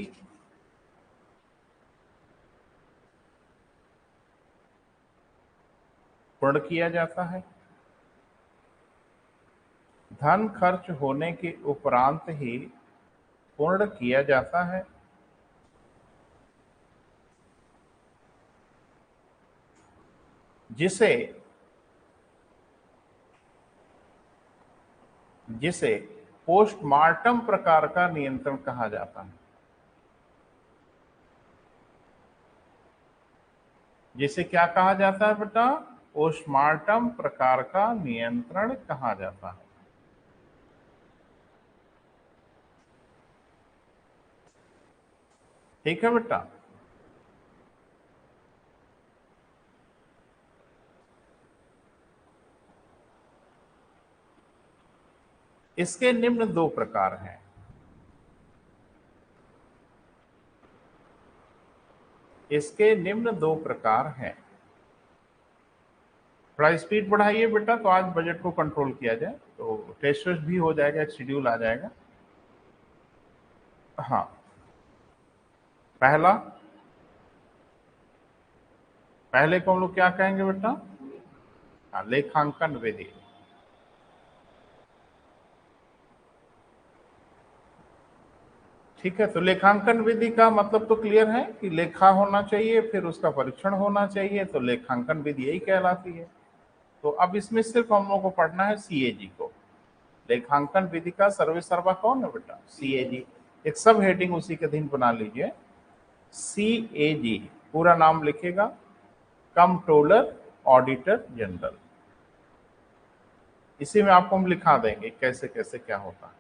पूर्ण किया जाता है। धन खर्च होने के उपरांत ही पूर्ण किया जाता है। जिसे जिसे पोस्टमार्टम प्रकार का नियंत्रण कहा जाता है। जिसे क्या कहा जाता है बेटा? पोस्टमार्टम प्रकार का नियंत्रण कहा जाता है। ठीक है बेटा। इसके निम्न 2 प्रकार हैं। इसके निम्न 2 प्रकार हैं। थोड़ा स्पीड बढ़ाइए बेटा, तो आज बजट को कंट्रोल किया जाए, तो टेस्ट भी हो जाएगा, एक शेड्यूल आ जाएगा। हाँ, पहला, पहले को हम लोग क्या कहेंगे बेटा? हाँ, लेखांकन विधि। ठीक है, तो लेखांकन विधि का मतलब तो क्लियर है कि लेखा होना चाहिए, फिर उसका परीक्षण होना चाहिए, तो लेखांकन विधि यही कहलाती है। तो अब इसमें सिर्फ हम लोगों को पढ़ना है सीएजी को। लेखांकन विधि का सर्वे सर्वा कौन है बेटा? सीएजी। एक सब हेडिंग उसी के अधीन बना लीजिए, सीएजी। पूरा नाम लिखेगा, कंट्रोलर ऑडिटर जनरल। इसी में आपको हम लिखा देंगे कैसे कैसे क्या होता है।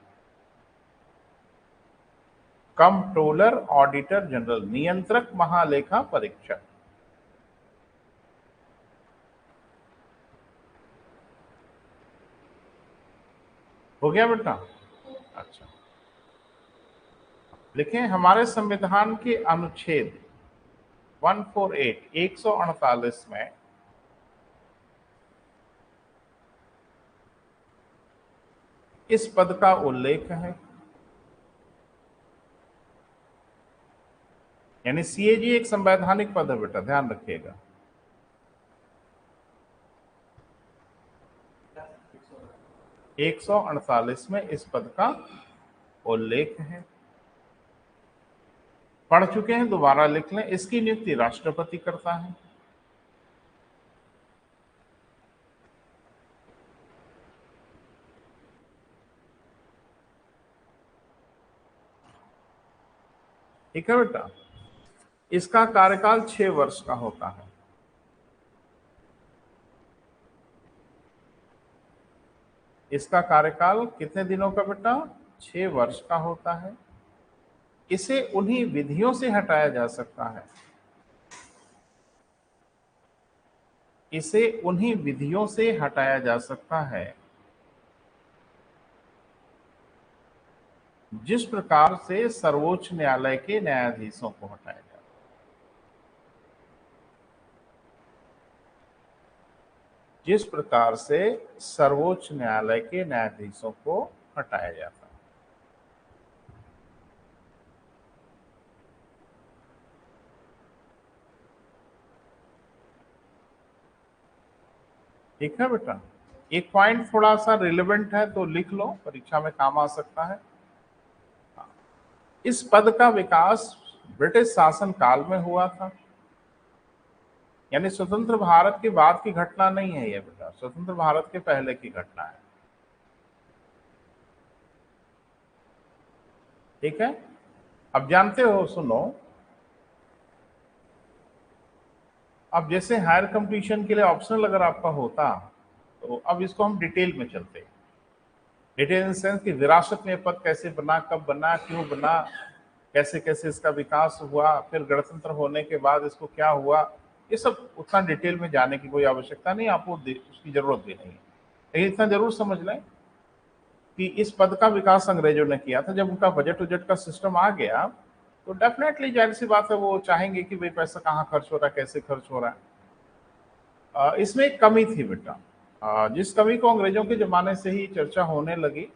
कंट्रोलर ऑडिटर जनरल, नियंत्रक महालेखा परीक्षक। हो गया बेटा? अच्छा, लिखें हमारे संविधान के अनुच्छेद 148 148 में इस पद का उल्लेख है। यानी सीएजी एक संवैधानिक पद है बेटा, ध्यान रखिएगा। एक 148 में इस पद का उल्लेख है। पढ़ चुके हैं, दोबारा लिख लें। इसकी नियुक्ति राष्ट्रपति करता है। ठीक है बेटा। इसका कार्यकाल 6 वर्ष का होता है। इसका कार्यकाल कितने दिनों का बेटा? 6 वर्ष का होता है। इसे उन्हीं विधियों से हटाया जा सकता है, इसे उन्हीं विधियों से हटाया जा सकता है जिस प्रकार से सर्वोच्च न्यायालय के न्यायाधीशों को हटाया जाता है। जिस प्रकार से सर्वोच्च न्यायालय के न्यायाधीशों को हटाया जाता है। ठीक है बेटा। एक पॉइंट थोड़ा सा रिलेवेंट है तो लिख लो, परीक्षा में काम आ सकता है। इस पद का विकास ब्रिटिश शासन काल में हुआ था, यानी स्वतंत्र भारत के बाद की घटना नहीं है यह बेटा, स्वतंत्र भारत के पहले की घटना है। ठीक है। अब जानते हो, सुनो, अब जैसे हायर कंपटीशन के लिए ऑप्शनल अगर आपका होता, तो अब इसको हम डिटेल में चलते हैं। डिटेल इन सेंस कि विरासत में पद कैसे बना, कब बना, क्यों बना, कैसे कैसे इसका विकास हुआ, फिर गणतंत्र होने के बाद इसको क्या हुआ, ये सब उतना डिटेल में जाने की कोई आवश्यकता नहीं, आपको उसकी जरूरत भी नहीं है। लेकिन इतना जरूर समझ लें कि इस पद का विकास अंग्रेजों ने किया था। जब उनका बजट उजट का सिस्टम आ गया तो डेफिनेटली जाहिर सी बात है वो चाहेंगे कि भाई पैसा कहाँ खर्च हो रहा है, कैसे खर्च हो रहा है। इसमें एक कमी थी बेटा, जिस कमी को अंग्रेजों के जमाने से ही चर्चा होने लगी।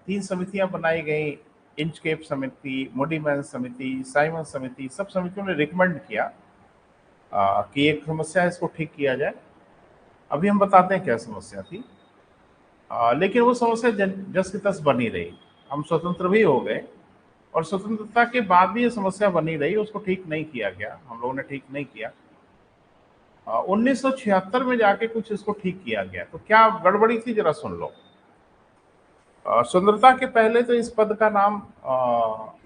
3 समितियां बनाई गई, इंचकेप समिति, मोडीमैन समिति, साइमन समिति, सब समितियों ने रिकमेंड किया कि एक समस्या है, इसको ठीक किया जाए। अभी हम बताते हैं क्या समस्या थी। लेकिन वो समस्या जस की तस बनी रही। हम स्वतंत्र भी हो गए और स्वतंत्रता के बाद भी ये समस्या बनी रही, उसको ठीक नहीं किया गया, हम लोगों ने ठीक नहीं किया। 1976 में जाके कुछ इसको ठीक किया गया। तो क्या गड़बड़ी थी जरा सुन लो। स्वतंत्रता के पहले तो इस पद का नाम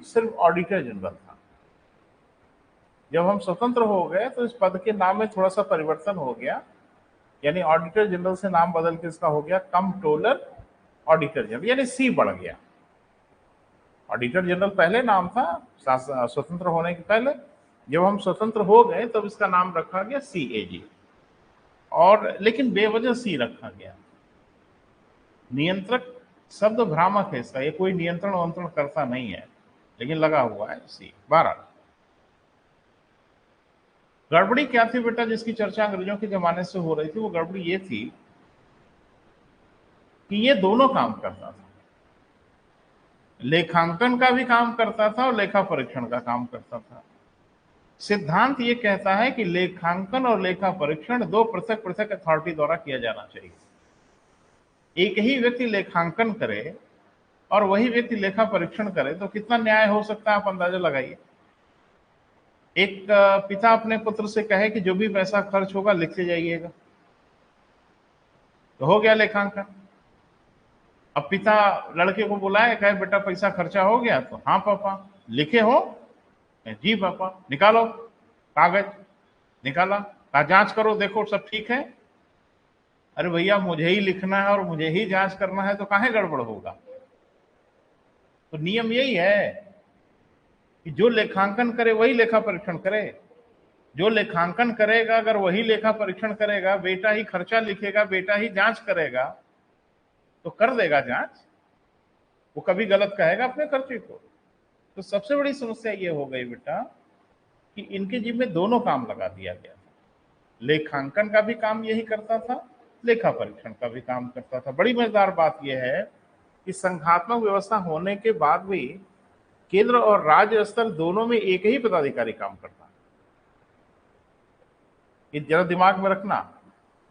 सिर्फ ऑडिटर जनरल था। जब हम स्वतंत्र हो गए तो इस पद के नाम में थोड़ा सा परिवर्तन हो गया, यानी ऑडिटर जनरल से नाम बदल के इसका हो गया कंट्रोलर ऑडिटर जनरल, यानी सी बढ़ गया। ऑडिटर जनरल पहले नाम था स्वतंत्र होने के पहले, जब हम स्वतंत्र हो गए तब इसका नाम रखा गया सीएजी। और लेकिन बेवजह सी रखा गया। नियंत्रक शब्द भ्रामक है इसका, ये कोई नियंत्रण वंत्रण करता नहीं है, लेकिन लगा हुआ है सी। 12 गड़बड़ी क्या थी बेटा जिसकी चर्चा अंग्रेजों के जमाने से हो रही थी? वो गड़बड़ी ये थी कि ये दोनों काम करता था, लेखांकन का भी काम करता था और लेखा परीक्षण का काम करता था। सिद्धांत ये कहता है कि लेखांकन और लेखा परीक्षण दो पृथक पृथक अथॉरिटी द्वारा किया जाना चाहिए। एक ही व्यक्ति लेखांकन करे और वही व्यक्ति लेखा परीक्षण करे तो कितना न्याय हो सकता है, आप अंदाजा लगाइए। एक पिता अपने पुत्र से कहे कि जो भी पैसा खर्च होगा लिखते जाइएगा, तो हो गया लेखांकन। अब पिता लड़के को बुलाए, कहे बेटा पैसा खर्चा हो गया, तो हाँ पापा। लिखे हो? जी पापा। निकालो कागज। निकाला, कहा जांच करो, देखो सब ठीक है। अरे भैया मुझे ही लिखना है और मुझे ही जांच करना है, तो काहे गड़बड़ होगा? तो नियम यही है कि जो लेखांकन करे वही लेखा परीक्षण करे। जो लेखांकन करेगा अगर वही लेखा परीक्षण करेगा, बेटा ही खर्चा लिखेगा, बेटा ही जांच करेगा, तो कर देगा जांच, वो कभी गलत कहेगा अपने खर्चे को? तो सबसे बड़ी समस्या ये हो गई बेटा कि इनके जिम्मे दोनों काम लगा दिया गया था। लेखांकन का भी काम यही करता था, लेखा परीक्षण का भी काम करता था। बड़ी मजेदार बात यह है कि संघात्मक व्यवस्था होने के बाद भी केंद्र और राज्य स्तर दोनों में एक ही पदाधिकारी काम करता है। ये जरा दिमाग में रखना।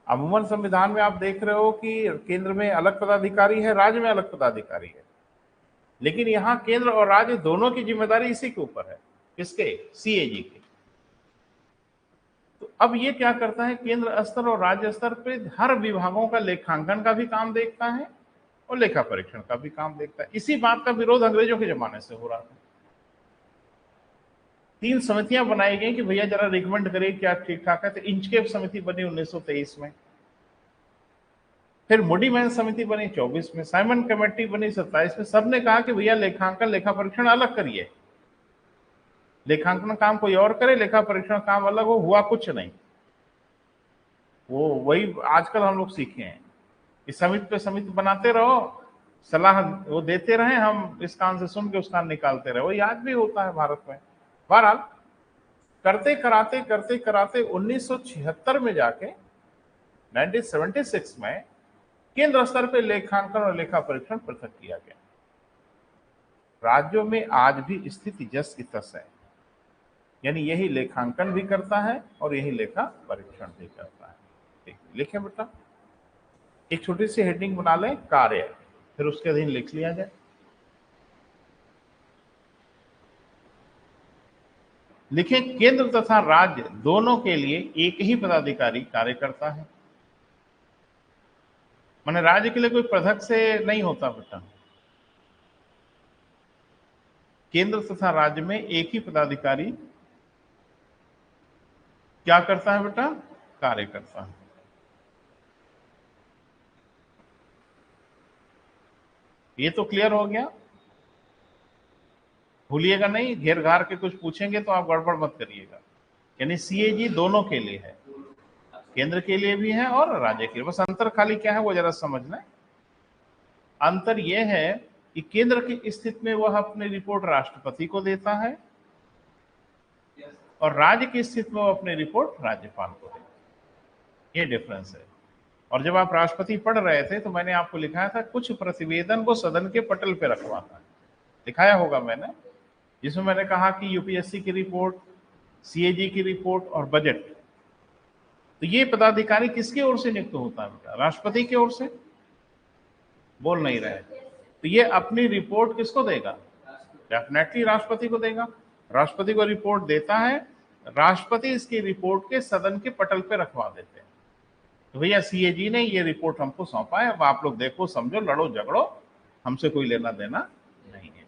अमूमन संविधान में आप देख रहे हो कि केंद्र में अलग पदाधिकारी है, राज्य में अलग पदाधिकारी है, लेकिन यहां केंद्र और राज्य दोनों की जिम्मेदारी इसी के ऊपर है। किसके? सीएजी के। तो अब ये क्या करता है, केंद्र स्तर और राज्य स्तर पे हर विभागों का लेखांकन का भी काम देखता है और लेखा परीक्षण का भी काम देखता है। इसी बात का विरोध अंग्रेजों के जमाने से हो रहा था। 3 समितियां बनाई गई कि भैया जरा रिकमेंड करिए क्या ठीक ठाक है। तो इंचकेप समिति बनी 1923 में, फिर मूडी मैन समिति बनी 24 में, साइमन कमेटी बनी 27 में। सबने कहा कि भैया लेखांकन लेखा परीक्षण अलग करिए, लेखांकन काम कोई और करे, लेखा परीक्षण काम अलग हो। हुआ कुछ नहीं, वो वही आजकल हम लोग सीखे हैं कि समिति पे समिति बनाते रहो, सलाह वो देते रहे, हम इस कान से सुन के उस कान निकालते रहे। वही आज भी होता है भारत में। बहरहाल करते कराते 1976 में जाके 1976 में केंद्र स्तर पे लेखांकन और लेखा परीक्षण पृथक किया गया। राज्यों में आज भी स्थिति जस की तस है, यानी यही लेखांकन भी करता है और यही लेखा परीक्षण भी करता है। ठीक, लिखें बेटा, एक छोटी सी हेडिंग बना लें, कार्य, फिर उसके अधीन लिख लिया जाए। लिखें, केंद्र तथा राज्य दोनों के लिए एक ही पदाधिकारी कार्य करता है। माने राज्य के लिए कोई पृथक से नहीं होता बेटा, केंद्र तथा राज्य में एक ही पदाधिकारी क्या करता है बेटा? कार्य करता है। ये तो क्लियर हो गया, भूलिएगा नहीं, घेर घार के कुछ पूछेंगे तो आप गड़बड़ मत करिएगा। यानी सीएजी दोनों के लिए है, केंद्र के लिए भी है और राज्य के लिए। बस अंतर खाली क्या है वो जरा समझ लें। अंतर यह है कि केंद्र की स्थिति में वह अपनी रिपोर्ट राष्ट्रपति को देता है और राज्य की स्थिति में वो अपनी रिपोर्ट राज्यपाल को देता है। ये डिफरेंस है। और जब आप राष्ट्रपति पढ़ रहे थे तो मैंने आपको लिखाया था कुछ प्रतिवेदन को सदन के पटल पे रखवाता है, दिखाया होगा मैंने, जिसमें मैंने कहा कि यूपीएससी की रिपोर्ट, सीएजी की रिपोर्ट और बजट। तो ये पदाधिकारी किसकी ओर से नियुक्त होता है बेटा? राष्ट्रपति की ओर से। बोल नहीं रहे। तो ये अपनी रिपोर्ट किसको देगा? डेफिनेटली राष्ट्रपति को देगा। राष्ट्रपति को रिपोर्ट देता है, राष्ट्रपति इसकी रिपोर्ट के सदन के पटल पे रखवा देते हैं। तो भैया सीएजी ने ये रिपोर्ट हमको सौंपा है, अब आप लोग देखो, समझो, लड़ो झगड़ो, हमसे कोई लेना देना नहीं है।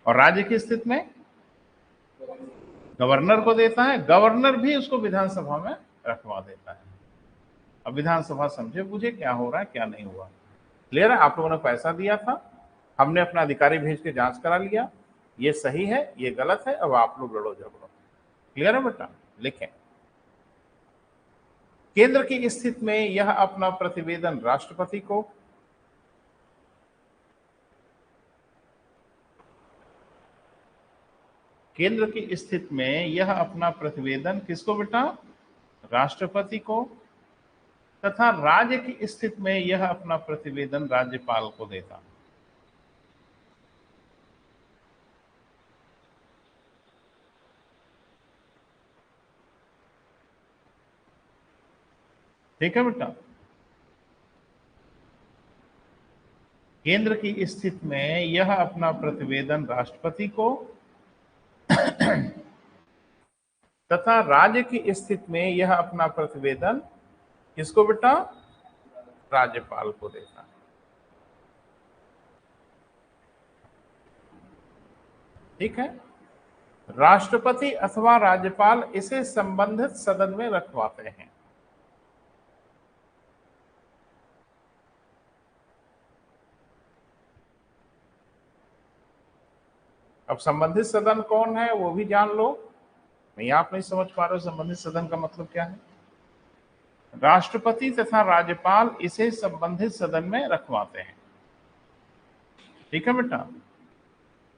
और राज्य की स्थिति में गवर्नर को देता है, गवर्नर भी उसको विधानसभा में रखवा देता है। अब विधानसभा समझे बुझे क्या हो रहा है क्या नहीं हुआ। क्लियर है? आप लोगों ने पैसा दिया था, हमने अपना अधिकारी भेज के जांच करा लिया, ये सही है ये गलत है, अब आप लोग लड़ो झगड़ो। क्लियर है बेटा? लिखें, केंद्र की स्थिति में यह अपना प्रतिवेदन राष्ट्रपति को, केंद्र की स्थिति में यह अपना प्रतिवेदन किसको बेटा? राष्ट्रपति को, तथा राज्य की स्थिति में यह अपना प्रतिवेदन राज्यपाल को देता। ठीक है बेटा? केंद्र की स्थिति में यह अपना प्रतिवेदन राष्ट्रपति को तथा राज्य की स्थिति में यह अपना प्रतिवेदन किसको बेटा? राज्यपाल को देता है। ठीक है? राष्ट्रपति अथवा राज्यपाल इसे संबंधित सदन में रखवाते हैं। अब संबंधित सदन कौन है वो भी जान लो। नहीं, आप नहीं समझ पा रहे हो संबंधित सदन का मतलब क्या है? राष्ट्रपति तथा राज्यपाल इसे संबंधित सदन में रखवाते हैं। ठीक है बेटा?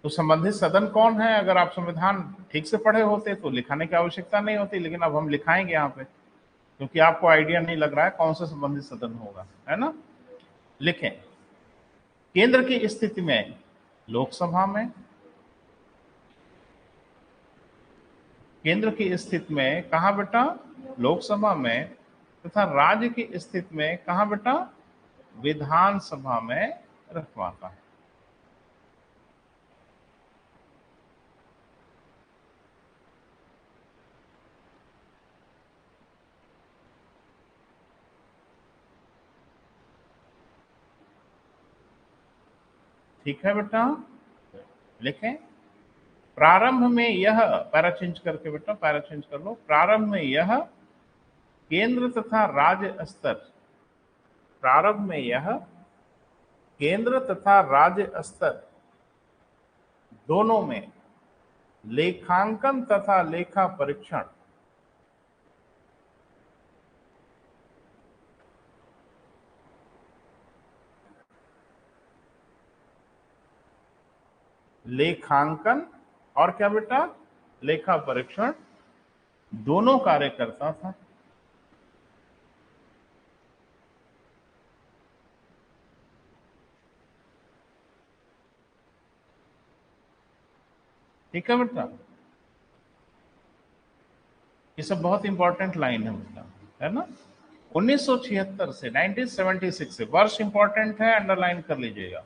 तो संबंधित सदन कौन है? अगर आप संविधान ठीक से पढ़े होते तो लिखाने की आवश्यकता नहीं होती, लेकिन अब हम लिखाएंगे यहाँ पे क्योंकि आपको आइडिया नहीं लग रहा है कौन सा संबंधित सदन होगा, है ना? लिखें, केंद्र की स्थिति में लोकसभा में, केंद्र की स्थिति में कहाँ बेटा? लोकसभा में। तथा राज्य की स्थिति में कहाँ बेटा? विधानसभा में रखवाता है। ठीक है बेटा, लिखें। प्रारंभ में यह, पैरा चेंज करके बेटा, पैरा चेंज कर लो। प्रारंभ में यह केंद्र तथा राज्य स्तर, प्रारंभ में यह केंद्र तथा राज्य स्तर दोनों में लेखांकन तथा लेखा परीक्षण लेखांकन और क्या बेटा? लेखा परीक्षण दोनों कार्य करता था। ठीक है बेटा, ये सब बहुत इंपॉर्टेंट लाइन है बेटा, है ना। 1976 से 1976 से, वर्ष इंपॉर्टेंट है, अंडरलाइन कर लीजिएगा।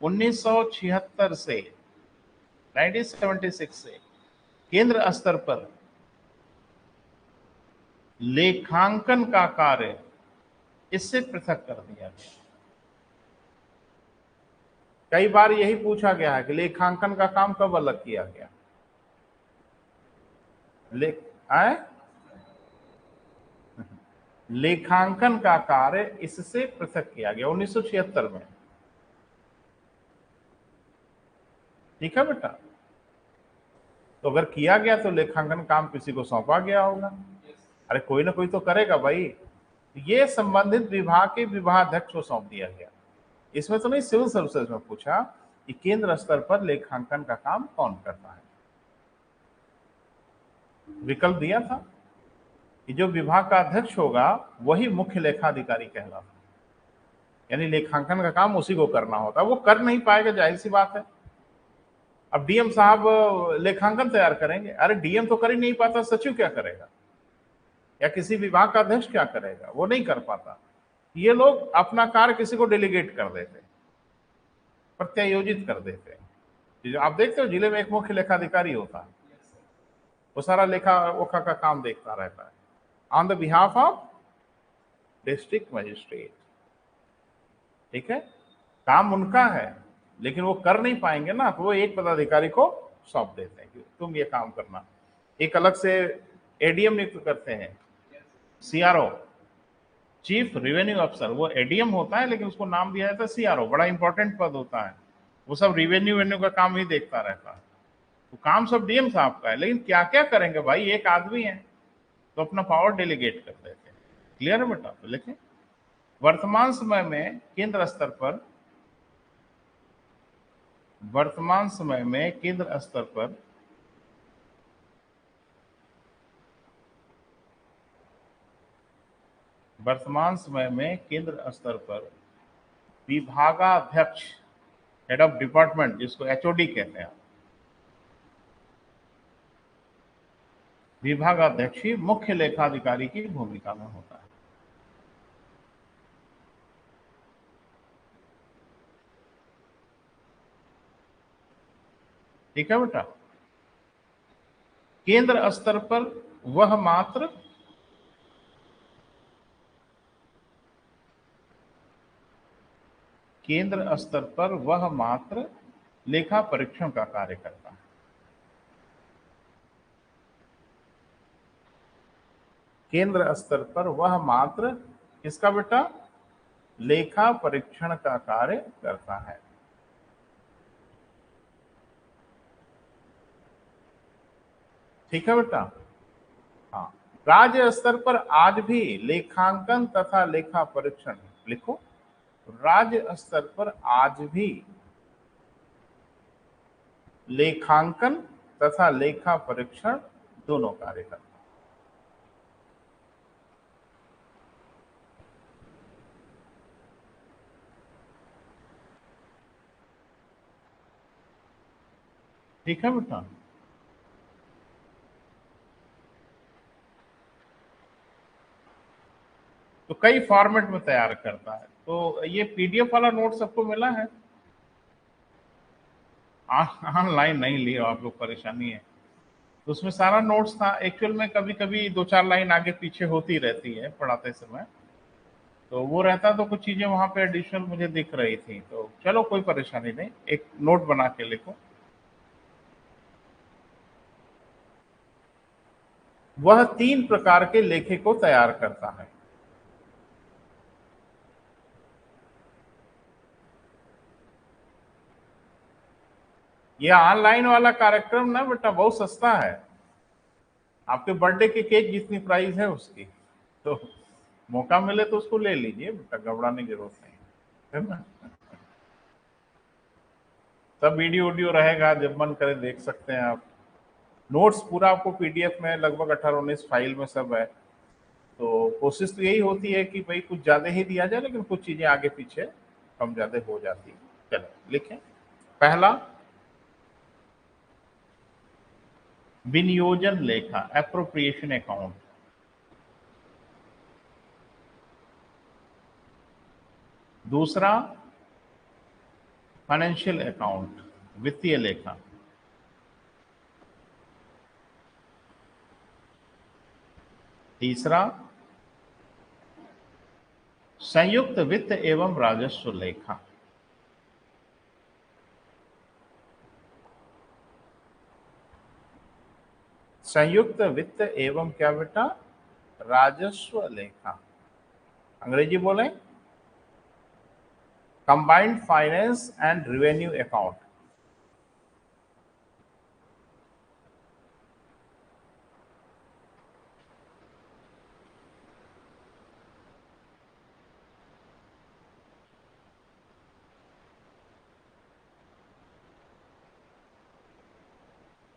1976 से 1976 से केंद्र स्तर पर लेखांकन का कार्य इससे पृथक कर दिया गया। कई बार यही पूछा गया है कि लेखांकन का काम कब अलग किया गया। आए लेखांकन का कार्य इससे पृथक किया गया 1976 में। ठीक है बेटा, तो अगर किया गया तो लेखांकन काम किसी को सौंपा गया होगा। अरे कोई ना कोई तो करेगा भाई। ये संबंधित विभाग के विभागाध्यक्ष को सौंप दिया गया। इसमें तो नहीं, सिविल सर्विसेज में पूछा कि केंद्र स्तर पर लेखांकन का काम कौन करता है। विकल्प दिया था कि जो विभाग का अध्यक्ष होगा वही मुख्य लेखाधिकारी कहलाता, यानी लेखांकन का काम उसी को करना होता। वो कर नहीं पाएगा, जाहिर सी बात है। अब डीएम साहब लेखांकन तैयार करेंगे, अरे डीएम तो कर ही नहीं पाता, सचिव क्या करेगा? या किसी विभाग का अध्यक्ष क्या करेगा? वो नहीं कर पाता। ये लोग अपना कार्य किसी को डेलीगेट कर देते, प्रत्यायोजित कर देते। आप देखते हो जिले में एक मुख्य लेखाधिकारी होता है, वो सारा लेखा ओखा का काम देखता रहता है on the behalf of district magistrate. ठीक है, काम उनका है, लेकिन वो कर नहीं पाएंगे ना, तो वो एक पदाधिकारी को सौंप देते हैं कि तुम ये काम करना। एक अलग से एडीएम नियुक्त करते हैं, सीआरओ, चीफ रिवेन्यू अफसर। वो एडीएम होता है लेकिन उसको नाम दिया जाता है सीआरओ, बड़ा इंपॉर्टेंट पद होता है। वो सब रिवेन्यू वेन्यू का काम ही देखता रहता है। तो काम सब डीएम साहब का है, लेकिन क्या क्या करेंगे भाई, एक आदमी है, तो अपना पावर डेलीगेट कर देते हैं। क्लियर है बेटा? तो लिखें, वर्तमान समय में केंद्र स्तर पर, वर्तमान समय में केंद्र स्तर पर वर्तमान समय में केंद्र स्तर पर विभागाध्यक्ष, हेड ऑफ डिपार्टमेंट, जिसको एचओडी कहते हैं, विभागाध्यक्ष ही मुख्य लेखाधिकारी की भूमिका में होता है। ठीक है बेटा, केंद्र स्तर पर वह मात्र केंद्र स्तर पर वह मात्र लेखा परीक्षण का कार्य करता है। केंद्र स्तर पर वह मात्र किसका बेटा? लेखा परीक्षण का कार्य करता है। ठीक है बेटा, हाँ। राज्य स्तर पर आज भी लेखांकन तथा लेखा परीक्षण, लिखो, राज्य स्तर पर आज भी लेखांकन तथा लेखा परीक्षण दोनों कार्य करता है। ठीक है बेटा, तो कई फॉर्मेट में तैयार करता है। तो ये पीडीएफ वाला नोट सबको मिला है? ऑनलाइन नहीं लिया आप लोग, परेशानी है। तो उसमें सारा नोट्स था। एक्चुअल में कभी कभी 2-4 लाइन आगे पीछे होती रहती है पढ़ाते समय, तो वो रहता तो कुछ चीजें वहां पे एडिशनल मुझे दिख रही थी। तो चलो कोई परेशानी नहीं, एक नोट बना के लिखो। वह 3 प्रकार के लेखे को तैयार करता है। यह ऑनलाइन वाला कार्यक्रम ना बेटा बहुत सस्ता है, आपके बर्थडे के केक जितनी प्राइस है उसकी। तो मौका मिले तो उसको ले लीजिए बेटा, घबराने की जरूरत नहीं है ना। सब वीडियो वीडियो रहेगा, जब मन करे देख सकते हैं आप। नोट्स पूरा आपको पीडीएफ में लगभग 18-19 फाइल में सब है। तो कोशिश तो यही होती है कि भाई कुछ ज्यादा ही दिया जाए, लेकिन कुछ चीजें आगे पीछे कम ज्यादा हो जाती है। चलो लिखें। पहला, विनियोजन लेखा, एप्रोप्रिएशन अकाउंट। दूसरा, फाइनेंशियल अकाउंट, वित्तीय लेखा। तीसरा, संयुक्त वित्त एवं राजस्व लेखा। संयुक्त वित्त एवं क्या बेटा? राजस्व लेखा। अंग्रेजी बोले, combined finance and revenue account.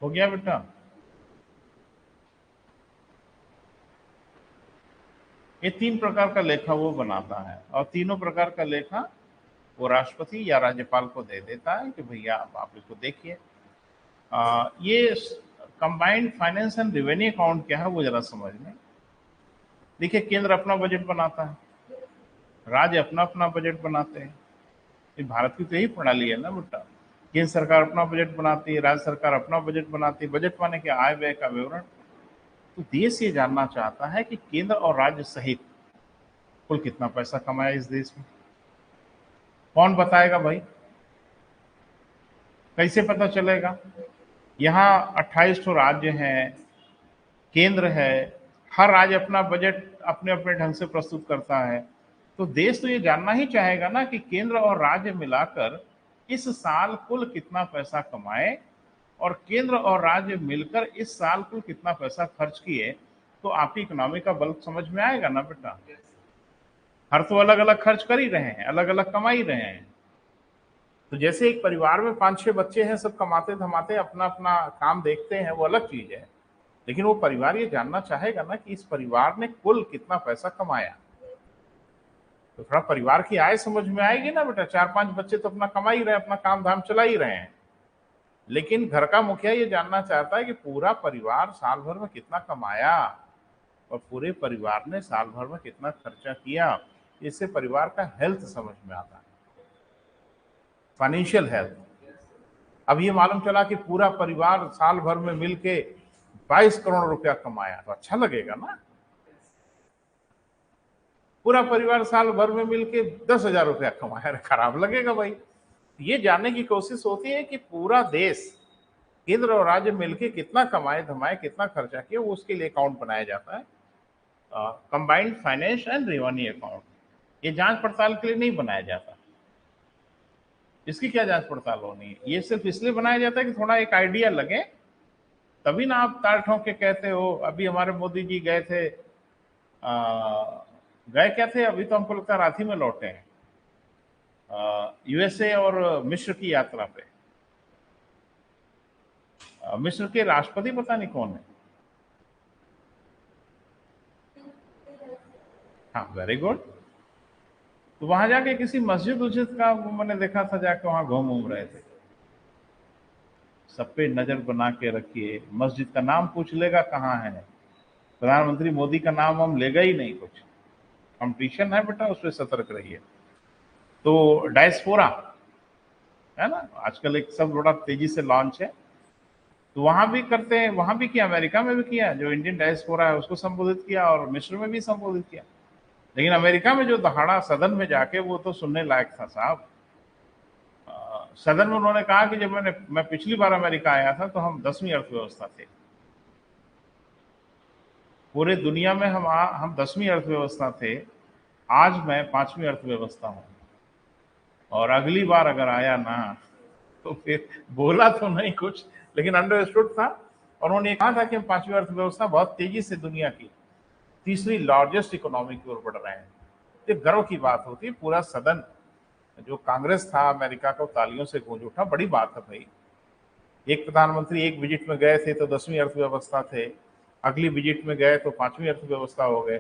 हो गया बेटा? ये 3 प्रकार का लेखा वो बनाता है, और तीनों प्रकार का लेखा वो राष्ट्रपति या राज्यपाल को दे देता है कि भैया आप इसको देखिए। ये combined finance and revenue account क्या है वो जरा समझ लें। देखिए, केंद्र अपना बजट बनाता है, राज्य अपना अपना बजट बनाते हैं। ये भारत की तो यही प्रणाली है ना बेटा। केंद्र सरकार अपना बजट बनाती है, राज्य सरकार अपना बजट बनाती है। बजट माने कि आय व्यय का विवरण। तो देश ये जानना चाहता है कि केंद्र और राज्य सहित कुल कितना पैसा कमाया इस देश में। कौन बताएगा भाई? कैसे पता चलेगा? यहाँ 28 तो राज्य हैं, केंद्र है, हर राज्य अपना बजट अपने अपने ढंग से प्रस्तुत करता है। तो देश तो ये जानना ही चाहेगा ना कि केंद्र और राज्य मिलाकर इस साल कुल कितना पैसा कमाए, और केंद्र और राज्य मिलकर इस साल कुल कितना पैसा खर्च किए। तो आपकी इकोनॉमी का बल्क समझ में आएगा ना बेटा। हर तो अलग अलग खर्च कर ही रहे हैं, अलग अलग कमा ही रहे हैं। तो जैसे एक परिवार में 5-6 बच्चे हैं, सब कमाते धमाते अपना अपना काम देखते हैं, वो अलग चीज है। लेकिन वो परिवार ये जानना चाहेगा ना कि इस परिवार ने कुल कितना पैसा कमाया। तो थोड़ा परिवार की आय समझ में आएगी ना बेटा। 4-5 बच्चे तो अपना कमा ही रहे हैं, अपना काम धाम चला ही रहे हैं, लेकिन घर का मुखिया ये जानना चाहता है कि पूरा परिवार साल भर में कितना कमाया और पूरे परिवार ने साल भर में कितना खर्चा किया। इससे परिवार का हेल्थ समझ में आता है, फाइनेंशियल हेल्थ। अब ये मालूम चला कि पूरा परिवार साल भर में मिलके 22 करोड़ रुपया कमाया, तो अच्छा लगेगा ना। पूरा परिवार साल भर में मिलके 10,000 रुपया कमाया, खराब लगेगा भाई। ये जानने की कोशिश होती है कि पूरा देश, केंद्र और राज्य मिलके कितना कमाए धमाए, कितना खर्चा किया, वो उसके लिए अकाउंट बनाया जाता है, combined finance and revenue account. ये जांच पड़ताल के लिए नहीं बनाया जाता। इसकी क्या जांच पड़ताल होनी है? ये सिर्फ इसलिए बनाया जाता है कि थोड़ा एक आइडिया लगे, तभी ना आप ताल ठोंक के कहते हो। अभी हमारे मोदी जी गए थे, गए क्या थे, अभी तो हमको लगता है रात ही में लौटे हैं, यूएसए और मिस्र की यात्रा पे। मिस्र के राष्ट्रपति पता नहीं कौन है। हाँ, वेरी गुड। तो वहां जाके किसी मस्जिद उस्जिद का मैंने देखा था, जाके वहां घूम घूम रहे थे। सब पे नजर बना के रखिए। मस्जिद का नाम पूछ लेगा कहाँ है, प्रधानमंत्री मोदी का नाम हम लेगा ही नहीं कुछ। कंपटीशन है बेटा, उसमें सतर्क रहिए। तो डायस्पोरा है ना, आजकल एक सब बड़ा तेजी से लॉन्च है, तो वहां भी करते हैं, वहां भी किया, अमेरिका में भी किया, जो इंडियन डायस्पोरा है उसको संबोधित किया और मिस्र में भी संबोधित किया। लेकिन अमेरिका में जो दहाड़ा सदन में जाके, वो तो सुनने लायक था साहब। सदन में उन्होंने कहा कि जब मैं पिछली बार अमेरिका आया था तो हम 10वीं अर्थव्यवस्था थे, पूरे दुनिया में हम 10वीं अर्थव्यवस्था थे, आज मैं 5वीं अर्थव्यवस्था हूं, और अगली बार अगर आया ना तो फिर बोला तो नहीं कुछ, लेकिन अंडरस्टूड था। और उन्होंने कहा था कि हम 5वीं अर्थव्यवस्था बहुत तेजी से दुनिया की तीसरी लार्जेस्ट इकोनॉमी की ओर बढ़ रहे हैं। ये गर्व की बात होती है। पूरा सदन जो कांग्रेस था अमेरिका का, तालियों से गूंज उठा। बड़ी बात है भाई, एक प्रधानमंत्री एक विजिट में गए थे तो 10वीं अर्थव्यवस्था थे, अगली विजिट में गए तो 5वीं अर्थव्यवस्था हो गए।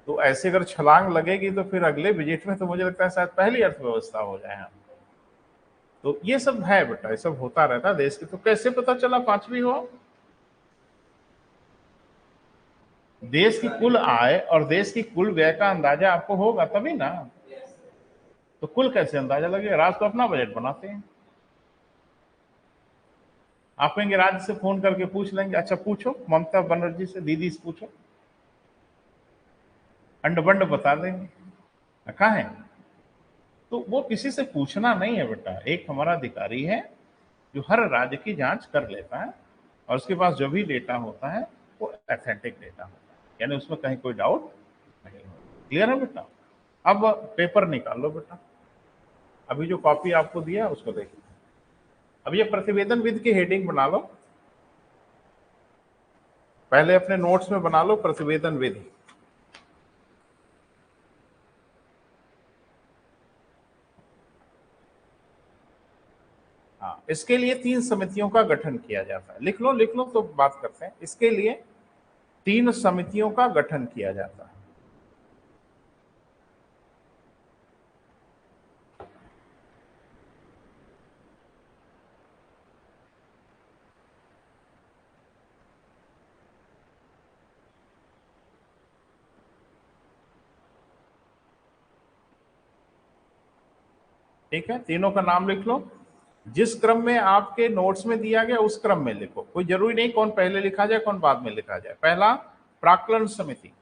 तो ऐसे अगर छलांग लगेगी तो फिर अगले विजिट में तो मुझे लगता है शायद पहली अर्थव्यवस्था हो जाए हम। तो ये सब है बेटा, ये सब होता रहता है देश की। तो कैसे पता चला 5वीं हो? देश की कुल आय और देश की कुल व्यय का अंदाजा आपको होगा तभी ना। तो कुल कैसे अंदाजा लगेगा? राज तो अपना बजट बनाते हैं। आप कहेंगे राज्य से फोन करके पूछ लेंगे, अच्छा पूछो ममता बनर्जी से, दीदी से पूछो, अंड बंड बता देंगे। कहाँ है? तो वो किसी से पूछना नहीं है बेटा, एक हमारा अधिकारी है जो हर राज्य की जांच कर लेता है, और उसके पास जो भी डेटा होता है वो ऑथेंटिक डेटा होता है, यानी उसमें कहीं कोई डाउट नहीं होता। क्लियर है बेटा? अब पेपर निकाल लो बेटा, अभी जो कॉपी आपको दिया उसको देखिए। अब ये प्रतिवेदन विधि की हेडिंग बना लो, पहले अपने नोट्स में बना लो प्रतिवेदन विधि। हाँ, इसके लिए 3 समितियों का गठन किया जाता है। लिख लो तो बात करते हैं। इसके लिए 3 समितियों का गठन किया जाता है। ठीक है, तीनों का नाम लिख लो। जिस क्रम में आपके नोट्स में दिया गया उस क्रम में लिखो, कोई जरूरी नहीं कौन पहले लिखा जाए कौन बाद में लिखा जाए। पहला प्राक्कलन समिति,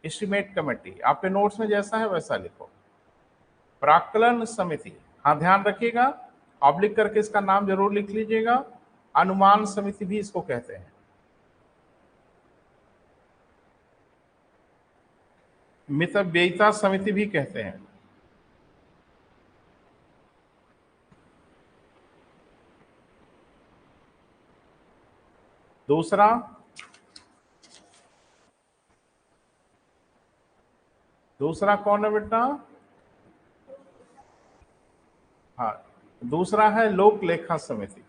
एस्टीमेट कमेटी, आपके नोट्स में जैसा है वैसा लिखो। प्राक्कलन समिति, हाँ ध्यान रखिएगा, ऑब्लिक करके इसका नाम जरूर लिख लीजिएगा। अनुमान समिति भी इसको कहते हैं। मितव्ययिता समिति भी कहते हैं। दूसरा कौन है बेटा? हाँ, दूसरा है लोक लेखा समिति।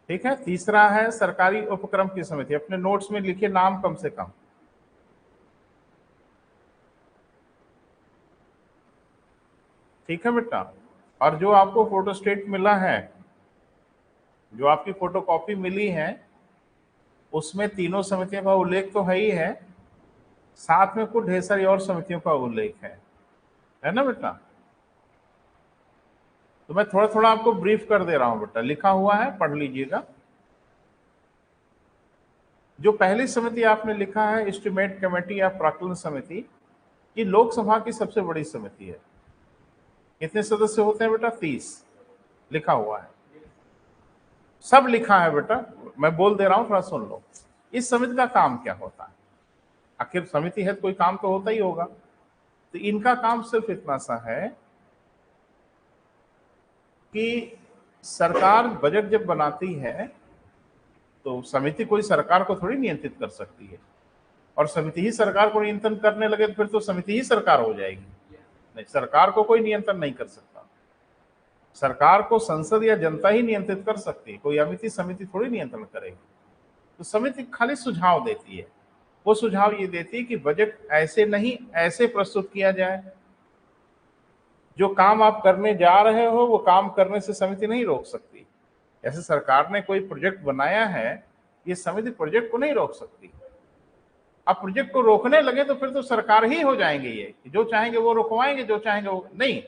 ठीक है, तीसरा है सरकारी उपक्रम की समिति। अपने नोट्स में लिखिए नाम कम से कम। ठीक है बेटा, और जो आपको फोटोस्टेट मिला है, जो आपकी फोटोकॉपी मिली है, उसमें तीनों समितियों का उल्लेख तो है ही है, साथ में कुछ ढेर सारी और समितियों का उल्लेख है ना बेटा? तो मैं थोड़ा थोड़ा आपको ब्रीफ कर दे रहा हूं बेटा, लिखा हुआ है पढ़ लीजिएगा। जो पहली समिति आपने लिखा है एस्टीमेट कमेटी या प्राक्कलन समिति, ये लोकसभा की सबसे बड़ी समिति है। कितने सदस्य होते हैं बेटा? 30 लिखा हुआ है, सब लिखा है बेटा, मैं बोल दे रहा हूं थोड़ा सुन लो। इस समिति का काम क्या होता है? आखिर समिति है तो कोई काम तो होता ही होगा। तो इनका काम सिर्फ इतना सा है कि सरकार बजट जब बनाती है तो समिति कोई सरकार को थोड़ी नियंत्रित कर सकती है, और समिति ही सरकार को नियंत्रण करने लगे तो फिर तो समिति ही सरकार हो जाएगी। नहीं, सरकार को कोई नियंत्रण नहीं कर सकता। सरकार को संसद या जनता ही नियंत्रित कर सकती है, कोई अमिति समिति थोड़ी नियंत्रण करेगी। तो समिति खाली सुझाव देती है। वो सुझाव ये देती है कि बजट ऐसे नहीं ऐसे प्रस्तुत किया जाए। जो काम आप करने जा रहे हो वो काम करने से समिति नहीं रोक सकती। ऐसे सरकार ने कोई प्रोजेक्ट बनाया है, ये समिति प्रोजेक्ट को नहीं रोक सकती। अब प्रोजेक्ट को रोकने लगे तो फिर तो सरकार ही हो जाएंगे, ये जो चाहेंगे वो रुकवाएंगे, जो चाहेंगे वो नहीं।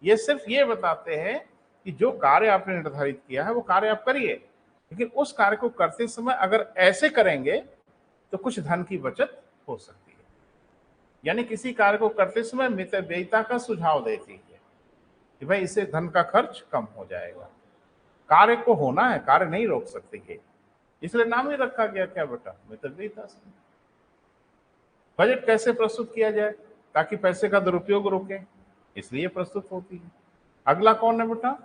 ये सिर्फ ये बताते हैं कि जो कार्य आपने निर्धारित किया है वो कार्य आप करिए, लेकिन उस कार्य को करते समय अगर ऐसे करेंगे तो कुछ धन की बचत हो सकती है। यानी किसी कार्य को करते समय मितव्ययिता का सुझाव देती है कि भाई इससे धन का खर्च कम हो जाएगा। कार्य को होना है, कार्य नहीं रोक सकती है, इसलिए नाम ही रखा गया क्या बेटा, मितव्ययिता से। बजट कैसे प्रस्तुत किया जाए ताकि पैसे का दुरुपयोग रोके, इसलिए प्रस्तुत होती है। अगला कौन है बेटा,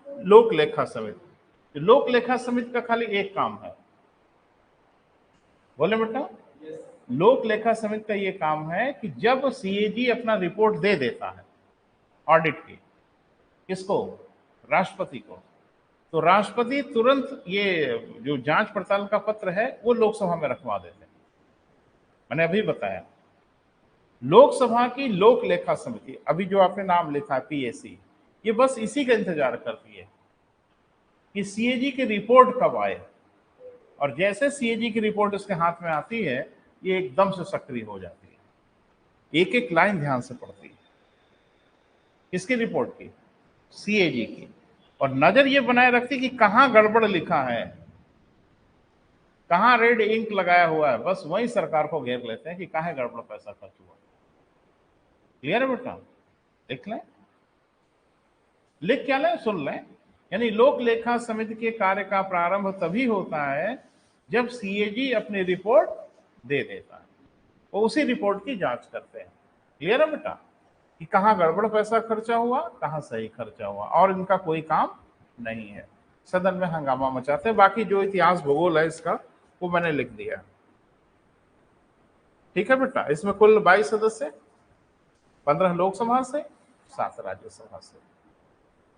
लोक लेखा समिति। लोक लेखा समिति का खाली एक काम है, बोले बेटा, लोक लेखा समिति का ये काम है कि जब सीएजी अपना रिपोर्ट दे देता है ऑडिट की, किसको, राष्ट्रपति को, तो राष्ट्रपति तुरंत ये जो जांच पड़ताल का पत्र है वो लोकसभा में रखवा देते हैं। मैंने अभी बताया लोकसभा की लोक लेखा समिति, अभी जो आपने नाम लिखा है पीएसी, ये बस इसी का इंतजार करती है कि सीएजी की रिपोर्ट कब आए, और जैसे सीएजी की रिपोर्ट इसके हाथ में आती है ये एकदम से सक्रिय हो जाती है, एक एक लाइन ध्यान से पढ़ती है। किसकी रिपोर्ट की, सीएजी की, और नजर ये बनाए रखती कि कहां गड़बड़ लिखा है, कहां रेड इंक लगाया हुआ है, बस वही सरकार को घेर लेते हैं कि कहां गड़बड़ पैसा खर्च हुआ। क्लियर है बेटा, लिख लें, लिख क्या लें, सुन लें। यानी लोक लेखा समिति के कार्य का प्रारंभ तभी होता है जब सीएजी अपनी रिपोर्ट दे देता है, वो उसी रिपोर्ट की जांच करते हैं। क्लियर है बेटा, कि कहां गड़बड़ पैसा खर्चा हुआ, कहां सही खर्चा हुआ, और इनका कोई काम नहीं है, सदन में हंगामा मचाते हैं। बाकी जो इतिहास भूगोल है इसका वो मैंने लिख दिया। ठीक है बेटा, इसमें कुल 22 सदस्य, 15 लोकसभा से, 7 राज्यसभा से,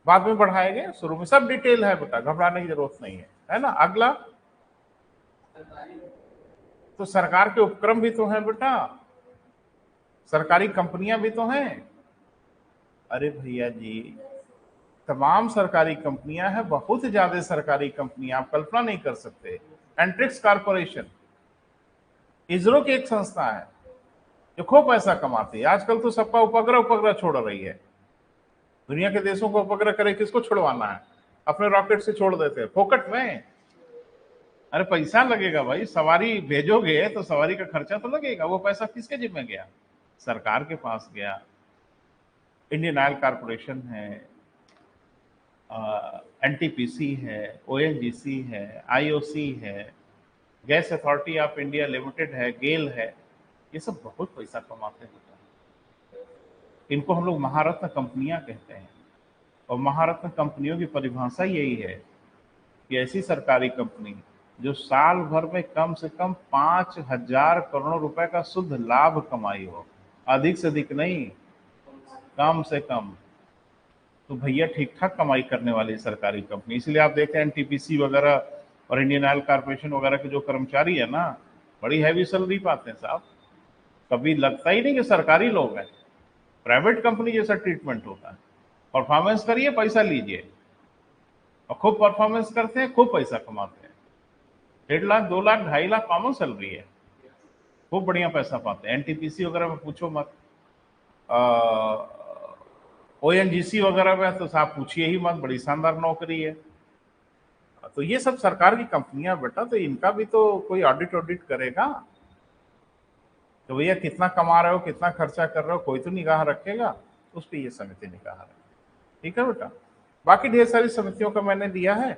बाद में बढ़ाएंगे, शुरू में सब डिटेल है बेटा, घबराने की जरूरत नहीं है ना। अगला, तो सरकार के उपक्रम भी तो हैं बेटा, सरकारी कंपनियां भी तो हैं। अरे भैया जी, तमाम सरकारी कंपनियां हैं, बहुत ज्यादा सरकारी कंपनियां, आप कल्पना नहीं कर सकते। एंट्रिक्स कॉर्पोरेशन इसरो की एक संस्था है जो खूब पैसा कमाती है, आजकल तो सबका उपग्रह छोड़ रही है, दुनिया के देशों को उपग्रह करे, किसको छुड़वाना है, अपने रॉकेट से छोड़ देते हैं फोकट में। अरे पैसा लगेगा भाई, सवारी भेजोगे तो सवारी का खर्चा तो लगेगा, वो पैसा किसके जिम्मे में गया, सरकार के पास गया। इंडियन ऑयल कॉर्पोरेशन है, एनटीपीसी है, ओएनजीसी है, आईओसी है, gas authority of India limited है, गेल है, ये सब बहुत पैसा कमाते हैं। इनको हम लोग महारत्न कंपनियां कहते हैं, और महारत्न कंपनियों की परिभाषा यही है कि ऐसी सरकारी कंपनी जो साल भर में कम से कम 5,000 करोड़ रुपए का शुद्ध लाभ कमाई हो, अधिक से अधिक नहीं, कम से कम। तो भैया ठीक ठाक कमाई करने वाली सरकारी कंपनी, इसलिए आप देखते हैं एनटीपीसी वगैरह और इंडियन ऑयल कॉर्पोरेशन वगैरह के जो कर्मचारी है ना, बड़ी हैवी सैलरी पाते हैं साहब, कभी लगता ही नहीं कि सरकारी लोग हैं, प्राइवेट कंपनी जैसा ट्रीटमेंट होता है। परफॉर्मेंस करिए, पैसा लीजिए, और खूब परफॉर्मेंस करते हैं, खूब पैसा कमाते हैं। 1.5 लाख, 2 लाख, 2.5 लाख कॉमन सैलरी है, खूब बढ़िया पैसा पाते हैं। एनटीपीसी वगैरह में पूछो मत, ओएनजीसी वगैरह में तो साहब पूछिए ही मत, बड़ी शानदार नौकरी है। तो ये सब सरकार की कंपनियां बेटा, तो इनका भी तो कोई ऑडिट करेगा, तो भैया कितना कमा रहे हो, कितना खर्चा कर रहे हो, कोई तो निगाह रखेगा, उस पर ये समिति निगाह रखेगी। ठीक है बेटा, बाकी ढेर सारी समितियों का मैंने दिया है,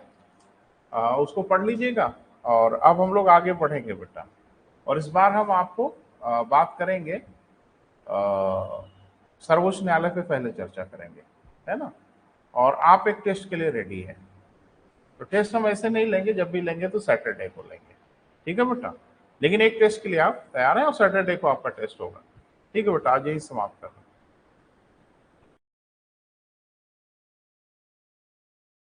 उसको पढ़ लीजिएगा। और अब हम लोग आगे बढ़ेंगे बेटा, और इस बार हम आपको बात करेंगे, सर्वोच्च न्यायालय पे पहले चर्चा करेंगे, है ना। और आप एक टेस्ट के लिए रेडी है, तो टेस्ट हम ऐसे नहीं लेंगे, जब भी लेंगे तो सैटरडे को लेंगे, ठीक है बेटा। लेकिन एक टेस्ट के लिए आप तैयार हैं, और सैटरडे को आपका टेस्ट होगा, ठीक है बेटा। आज यही समाप्त करना।